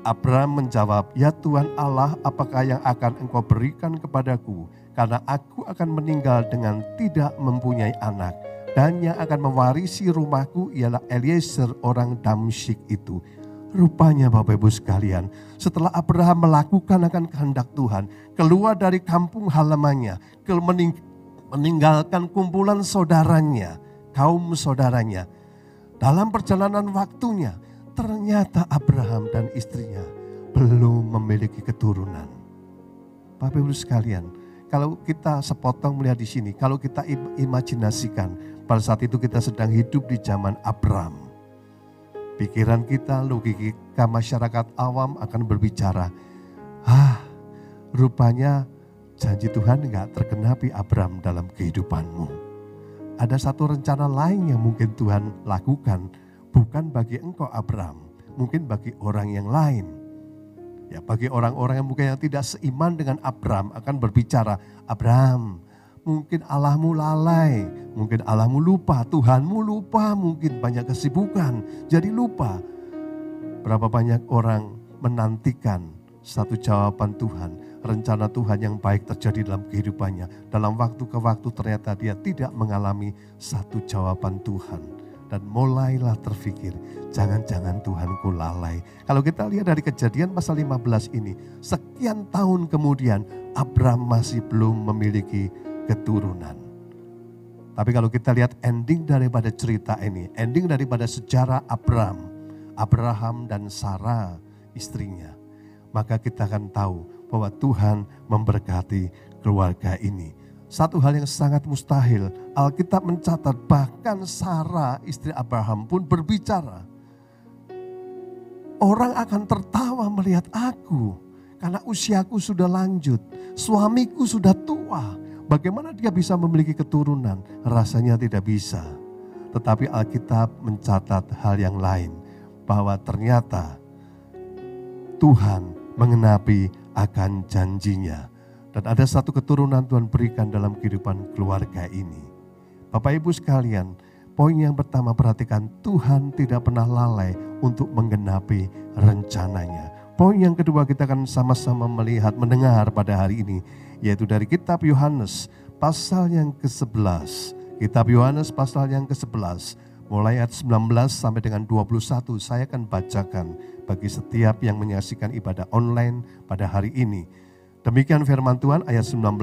Abraham menjawab, ya Tuhan Allah, apakah yang akan engkau berikan kepadaku? Karena aku akan meninggal dengan tidak mempunyai anak. Dan yang akan mewarisi rumahku ialah Eliezer orang Damsyik itu. Rupanya Bapak Ibu sekalian, setelah Abraham melakukan akan kehendak Tuhan, keluar dari kampung halamannya, meninggalkan kumpulan saudaranya, kaum saudaranya. Dalam perjalanan waktunya, ternyata Abraham dan istrinya belum memiliki keturunan. Bapak Ibu sekalian, kalau kita sepotong melihat di sini, kalau kita imajinasikan pada saat itu kita sedang hidup di zaman Abraham. Pikiran kita, logika masyarakat awam akan berbicara, rupanya janji Tuhan enggak tergenapi Abraham dalam kehidupanmu. Ada satu rencana lain yang mungkin Tuhan lakukan, bukan bagi engkau Abraham, mungkin bagi orang yang lain. Ya, bagi orang-orang yang mungkin yang tidak seiman dengan Abraham akan berbicara, Abraham, mungkin Allahmu lalai, mungkin Allahmu lupa, Tuhanmu lupa, mungkin banyak kesibukan, jadi lupa. Berapa banyak orang menantikan satu jawaban Tuhan, rencana Tuhan yang baik terjadi dalam kehidupannya. Dalam waktu ke waktu ternyata dia tidak mengalami satu jawaban Tuhan. Dan mulailah terfikir, jangan-jangan Tuhanku lalai. Kalau kita lihat dari Kejadian pasal 15 ini, sekian tahun kemudian Abraham masih belum memiliki keturunan. Tapi kalau kita lihat ending daripada cerita ini, ending daripada sejarah Abraham dan Sarah istrinya, maka kita akan tahu bahwa Tuhan memberkati keluarga ini. Satu hal yang sangat mustahil, Alkitab mencatat bahkan Sarah istri Abraham pun berbicara. Orang akan tertawa melihat aku karena usiaku sudah lanjut, suamiku sudah tua. Bagaimana dia bisa memiliki keturunan? Rasanya tidak bisa. Tetapi Alkitab mencatat hal yang lain, bahwa ternyata Tuhan mengenapi akan janjinya. Dan ada satu keturunan Tuhan berikan dalam kehidupan keluarga ini. Bapak Ibu sekalian, poin yang pertama perhatikan, Tuhan tidak pernah lalai untuk menggenapi rencananya. Poin yang kedua kita akan sama-sama melihat, mendengar pada hari ini, yaitu dari kitab Yohanes pasal yang ke-11. Kitab Yohanes pasal yang ke-11, mulai ayat 19 sampai dengan 21, saya akan bacakan bagi setiap yang menyaksikan ibadah online pada hari ini. Demikian firman Tuhan ayat 19,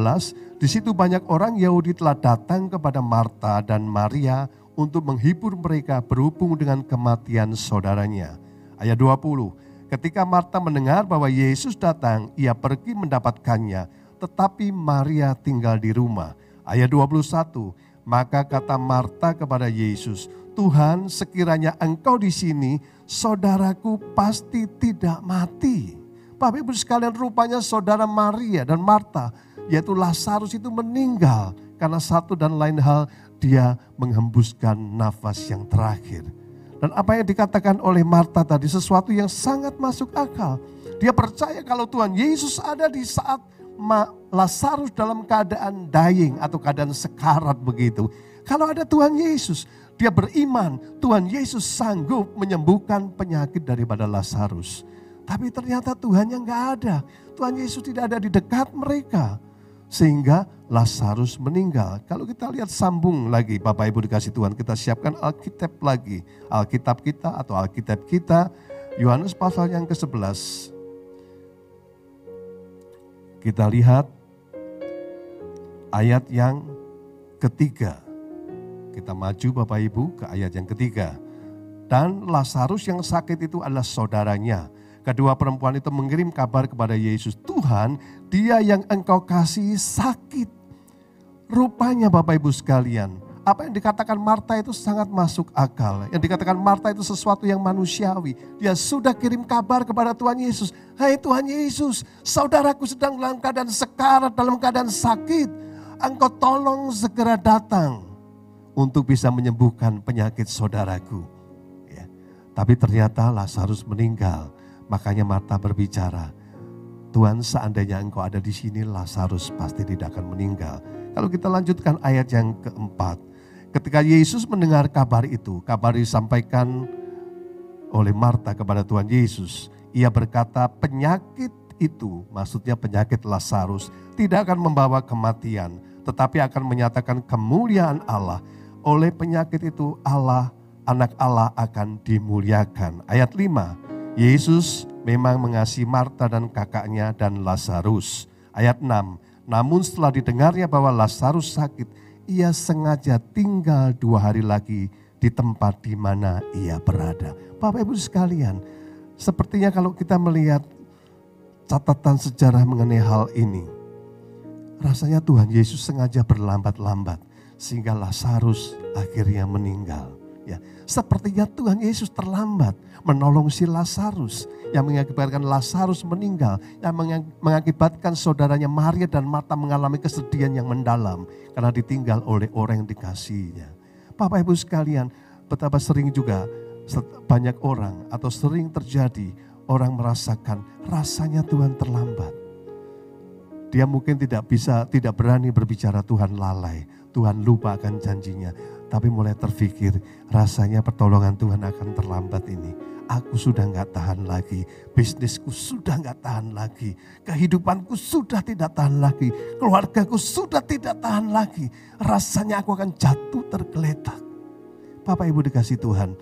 di situ banyak orang Yahudi telah datang kepada Marta dan Maria untuk menghibur mereka berhubung dengan kematian saudaranya. Ayat 20, ketika Marta mendengar bahwa Yesus datang, ia pergi mendapatkannya, tetapi Maria tinggal di rumah. Ayat 21, maka kata Marta kepada Yesus, Tuhan, sekiranya engkau di sini, saudaraku pasti tidak mati. Bapak Ibu sekalian, rupanya saudara Maria dan Marta, yaitu Lazarus itu meninggal karena satu dan lain hal, dia menghembuskan nafas yang terakhir. Dan apa yang dikatakan oleh Marta tadi sesuatu yang sangat masuk akal. Dia percaya kalau Tuhan Yesus ada di saat Lazarus dalam keadaan dying atau keadaan sekarat begitu. Kalau ada Tuhan Yesus, dia beriman Tuhan Yesus sanggup menyembuhkan penyakit daripada Lazarus. Tapi ternyata Tuhan yang gak ada. Tuhan Yesus tidak ada di dekat mereka. Sehingga Lazarus meninggal. Kalau kita lihat sambung lagi, Bapak Ibu dikasih Tuhan, kita siapkan Alkitab lagi. Alkitab kita atau Alkitab kita, Yohanes pasal yang ke-11. Kita lihat ayat yang ketiga. Kita maju Bapak Ibu ke ayat yang ketiga. Dan Lazarus yang sakit itu adalah saudaranya. Kedua perempuan itu mengirim kabar kepada Yesus, Tuhan, dia yang engkau kasih sakit. Rupanya Bapak Ibu sekalian, apa yang dikatakan Marta itu sangat masuk akal. Yang dikatakan Marta itu sesuatu yang manusiawi. Dia sudah kirim kabar kepada Tuhan Yesus. Hai Tuhan Yesus, saudaraku sedang dalam keadaan sekarat, dalam keadaan sakit. Engkau tolong segera datang untuk bisa menyembuhkan penyakit saudaraku. Ya. Tapi ternyata Lazarus meninggal. Makanya Marta berbicara, Tuhan, seandainya engkau ada di sini, Lazarus pasti tidak akan meninggal. Kalau kita lanjutkan ayat yang keempat. Ketika Yesus mendengar kabar itu, kabar disampaikan oleh Marta kepada Tuhan Yesus. Ia berkata, penyakit itu, maksudnya penyakit Lazarus, tidak akan membawa kematian, tetapi akan menyatakan kemuliaan Allah. Oleh penyakit itu Allah, anak Allah akan dimuliakan. Ayat 5. Yesus memang mengasihi Marta dan kakaknya dan Lazarus. Ayat 6. Namun setelah didengarnya bahwa Lazarus sakit, ia sengaja tinggal 2 hari lagi di tempat di mana ia berada. Bapak Ibu sekalian, sepertinya kalau kita melihat catatan sejarah mengenai hal ini, rasanya Tuhan Yesus sengaja berlambat-lambat sehingga Lazarus akhirnya meninggal. Ya, sepertinya Tuhan Yesus terlambat menolong si Lazarus yang mengakibatkan Lazarus meninggal, yang mengakibatkan saudaranya Maria dan Marta mengalami kesedihan yang mendalam karena ditinggal oleh orang yang dikasihinya. Bapak Ibu sekalian, betapa sering juga banyak orang atau sering terjadi orang merasakan rasanya Tuhan terlambat. Dia mungkin tidak berani berbicara Tuhan lalai, Tuhan lupa akan janjinya. tapi mulai terfikir, rasanya pertolongan Tuhan akan terlambat ini. Aku sudah gak tahan lagi, bisnisku sudah gak tahan lagi, kehidupanku sudah tidak tahan lagi, keluargaku sudah tidak tahan lagi. Rasanya aku akan jatuh tergeletak. Bapak Ibu dikasih Tuhan,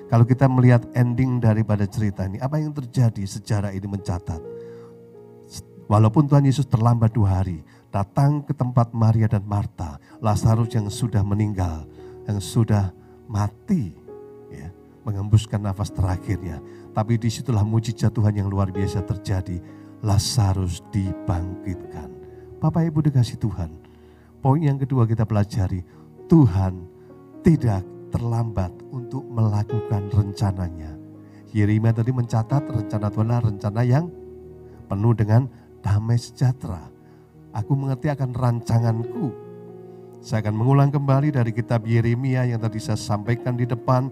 kalau kita melihat ending daripada cerita ini, apa yang terjadi? Sejarah ini mencatat, walaupun Tuhan Yesus terlambat 2 hari, datang ke tempat Maria dan Marta, Lazarus yang sudah meninggal, yang sudah mati, ya, mengembuskan nafas terakhirnya. Tapi disitulah mujizat Tuhan yang luar biasa terjadi. Lazarus dibangkitkan. Bapak Ibu dikasih Tuhan, poin yang kedua kita pelajari, Tuhan tidak terlambat untuk melakukan rencananya. Yeremia tadi mencatat rencana Tuhan adalah rencana yang penuh dengan damai sejahtera. Aku mengerti akan rancanganku. Saya akan mengulang kembali dari kitab Yeremia yang tadi saya sampaikan di depan.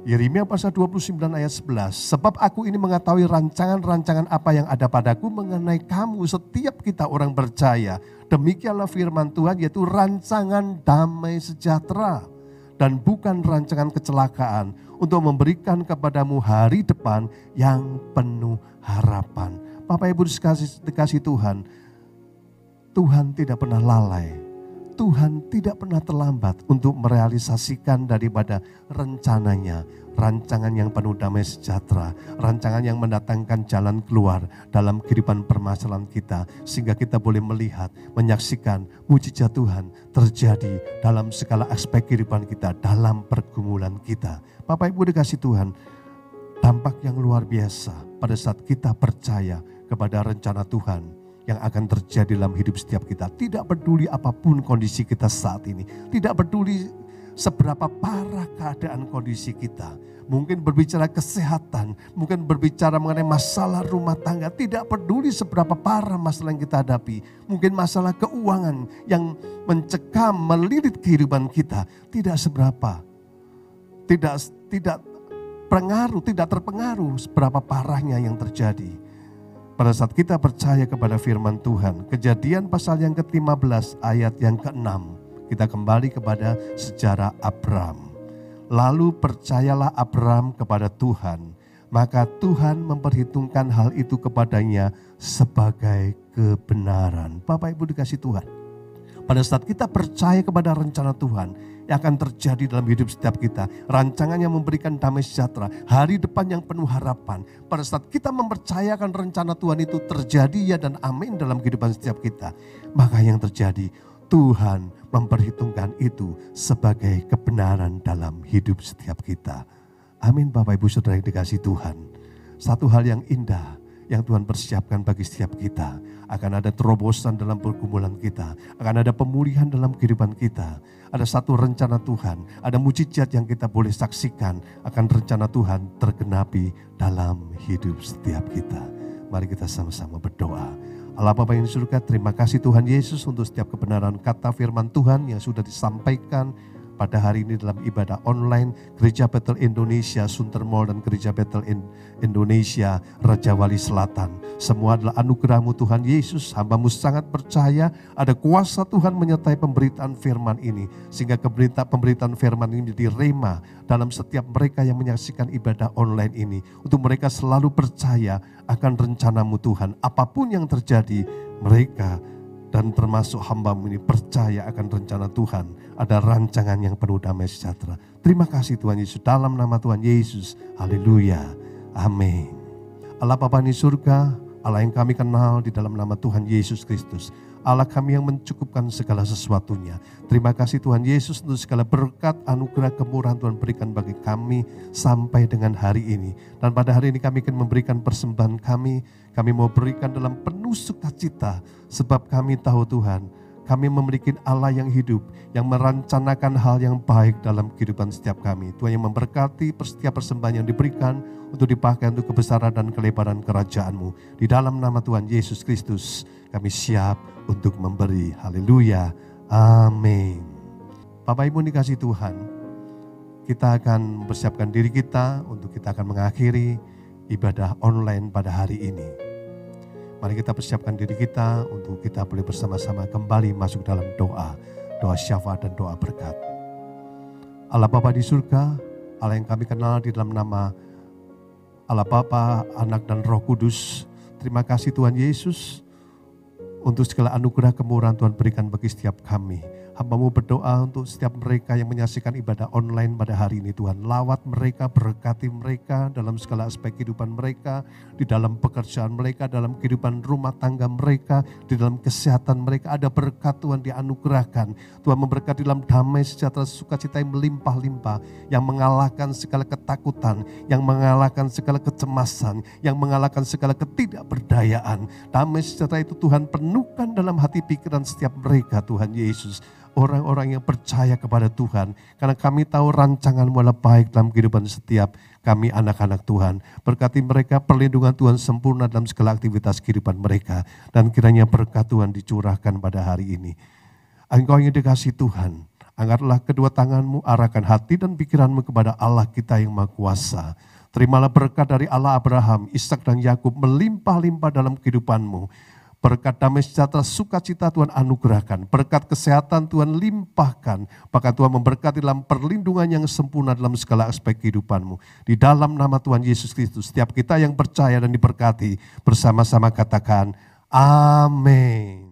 Yeremia pasal 29 ayat 11. Sebab aku ini mengetahui rancangan-rancangan apa yang ada padaku mengenai kamu, setiap kita orang percaya. Demikianlah firman Tuhan, yaitu rancangan damai sejahtera dan bukan rancangan kecelakaan, untuk memberikan kepadamu hari depan yang penuh harapan. Bapak Ibu dikasih Tuhan, Tuhan tidak pernah lalai. Tuhan tidak pernah terlambat untuk merealisasikan daripada rencananya. Rancangan yang penuh damai sejahtera. Rancangan yang mendatangkan jalan keluar dalam kehidupan permasalahan kita. Sehingga kita boleh melihat, menyaksikan mujizat Tuhan terjadi dalam segala aspek kehidupan kita. Dalam pergumulan kita. Bapak Ibu dikasih Tuhan, dampak yang luar biasa pada saat kita percaya kepada rencana Tuhan yang akan terjadi dalam hidup setiap kita. Tidak peduli apapun kondisi kita saat ini. Tidak peduli seberapa parah keadaan kondisi kita. Mungkin berbicara kesehatan, mungkin berbicara mengenai masalah rumah tangga. Tidak peduli seberapa parah masalah yang kita hadapi. Mungkin masalah keuangan yang mencekam, melilit kehidupan kita. Tidak seberapa. Tidak terpengaruh seberapa parahnya yang terjadi. Pada saat kita percaya kepada firman Tuhan, Kejadian pasal yang ke-15 ayat yang ke-6, kita kembali kepada sejarah Abram. Lalu percayalah Abram kepada Tuhan, maka Tuhan memperhitungkan hal itu kepadanya sebagai kebenaran. Bapak Ibu dikasih Tuhan, pada saat kita percaya kepada rencana Tuhan yang akan terjadi dalam hidup setiap kita, rancangan yang memberikan damai sejahtera, hari depan yang penuh harapan. Pada saat kita mempercayakan rencana Tuhan itu terjadi ya dan amin dalam kehidupan setiap kita, maka yang terjadi, Tuhan memperhitungkan itu sebagai kebenaran dalam hidup setiap kita. Amin Bapak Ibu Saudara yang dikasih Tuhan. Satu hal yang indah yang Tuhan persiapkan bagi setiap kita. Akan ada terobosan dalam pergumulan kita. Akan ada pemulihan dalam kehidupan kita. Ada satu rencana Tuhan. Ada mujizat yang kita boleh saksikan. Akan rencana Tuhan tergenapi dalam hidup setiap kita. Mari kita sama-sama berdoa. Allah Bapa yang di surga, terima kasih Tuhan Yesus untuk setiap kebenaran kata firman Tuhan yang sudah disampaikan pada hari ini dalam ibadah online Gereja Betel Indonesia Sunter Mall dan Gereja Betel Indonesia Raja Wali Selatan. Semua adalah anugerah-Mu Tuhan Yesus. Hamba-Mu sangat percaya ada kuasa Tuhan menyertai pemberitaan firman ini. Sehingga pemberitaan firman ini menjadi rema dalam setiap mereka yang menyaksikan ibadah online ini. Untuk mereka selalu percaya akan rencana-Mu Tuhan. Apapun yang terjadi, mereka dan termasuk hamba-Mu ini percaya akan rencana Tuhan. Ada rancangan yang penuh damai sejahtera. Terima kasih Tuhan Yesus, dalam nama Tuhan Yesus. Haleluya. Amin. Allah Bapa di surga, Allah yang kami kenal di dalam nama Tuhan Yesus Kristus. Allah kami yang mencukupkan segala sesuatunya. Terima kasih Tuhan Yesus untuk segala berkat, anugerah, kemurahan Tuhan berikan bagi kami sampai dengan hari ini. Dan pada hari ini kami akan memberikan persembahan kami. Kami mau berikan dalam penuh sukacita. Sebab kami tahu Tuhan, kami memiliki Allah yang hidup, yang merencanakan hal yang baik dalam kehidupan setiap kami. Tuhan yang memberkati setiap persembahan yang diberikan untuk dipakai untuk kebesaran dan kelebaran kerajaan-Mu. Di dalam nama Tuhan Yesus Kristus, kami siap untuk memberi. Haleluya. Amin. Bapak Ibu dikasih Tuhan, kita akan mempersiapkan diri kita untuk kita akan mengakhiri ibadah online pada hari ini. Mari kita persiapkan diri kita untuk kita boleh bersama-sama kembali masuk dalam doa syafaat dan doa berkat. Allah Bapa di surga, Allah yang kami kenal di dalam nama Allah Bapa, Anak dan Roh Kudus. Terima kasih Tuhan Yesus untuk segala anugerah kemurahan Tuhan berikan bagi setiap kami. Hamba-Mu berdoa untuk setiap mereka yang menyaksikan ibadah online pada hari ini Tuhan. Lawat mereka, berkati mereka dalam segala aspek kehidupan mereka, di dalam pekerjaan mereka, dalam kehidupan rumah tangga mereka, di dalam kesehatan mereka. Ada berkat Tuhan dianugerahkan. Tuhan memberkati dalam damai sejahtera sukacita yang melimpah-limpah, yang mengalahkan segala ketakutan, yang mengalahkan segala kecemasan, yang mengalahkan segala ketidakberdayaan. Damai sejahtera itu Tuhan penuhkan dalam hati pikiran setiap mereka Tuhan Yesus. Orang-orang yang percaya kepada Tuhan. Karena kami tahu rancangan-Mu adalah baik dalam kehidupan setiap kami anak-anak Tuhan. Berkati mereka, perlindungan Tuhan sempurna dalam segala aktivitas kehidupan mereka. Dan kiranya berkat Tuhan dicurahkan pada hari ini. Engkau yang dikasihi Tuhan, angkatlah kedua tangan-Mu, arahkan hati dan pikiran-Mu kepada Allah kita yang Maha Kuasa. Terimalah berkat dari Allah Abraham, Ishak dan Yakub melimpah-limpah dalam kehidupan-Mu. Berkat damai sejahtera sukacita Tuhan anugerahkan. Berkat kesehatan Tuhan limpahkan. Bahkan Tuhan memberkati dalam perlindungan yang sempurna dalam segala aspek kehidupan-Mu. Di dalam nama Tuhan Yesus Kristus, setiap kita yang percaya dan diberkati bersama-sama katakan amin.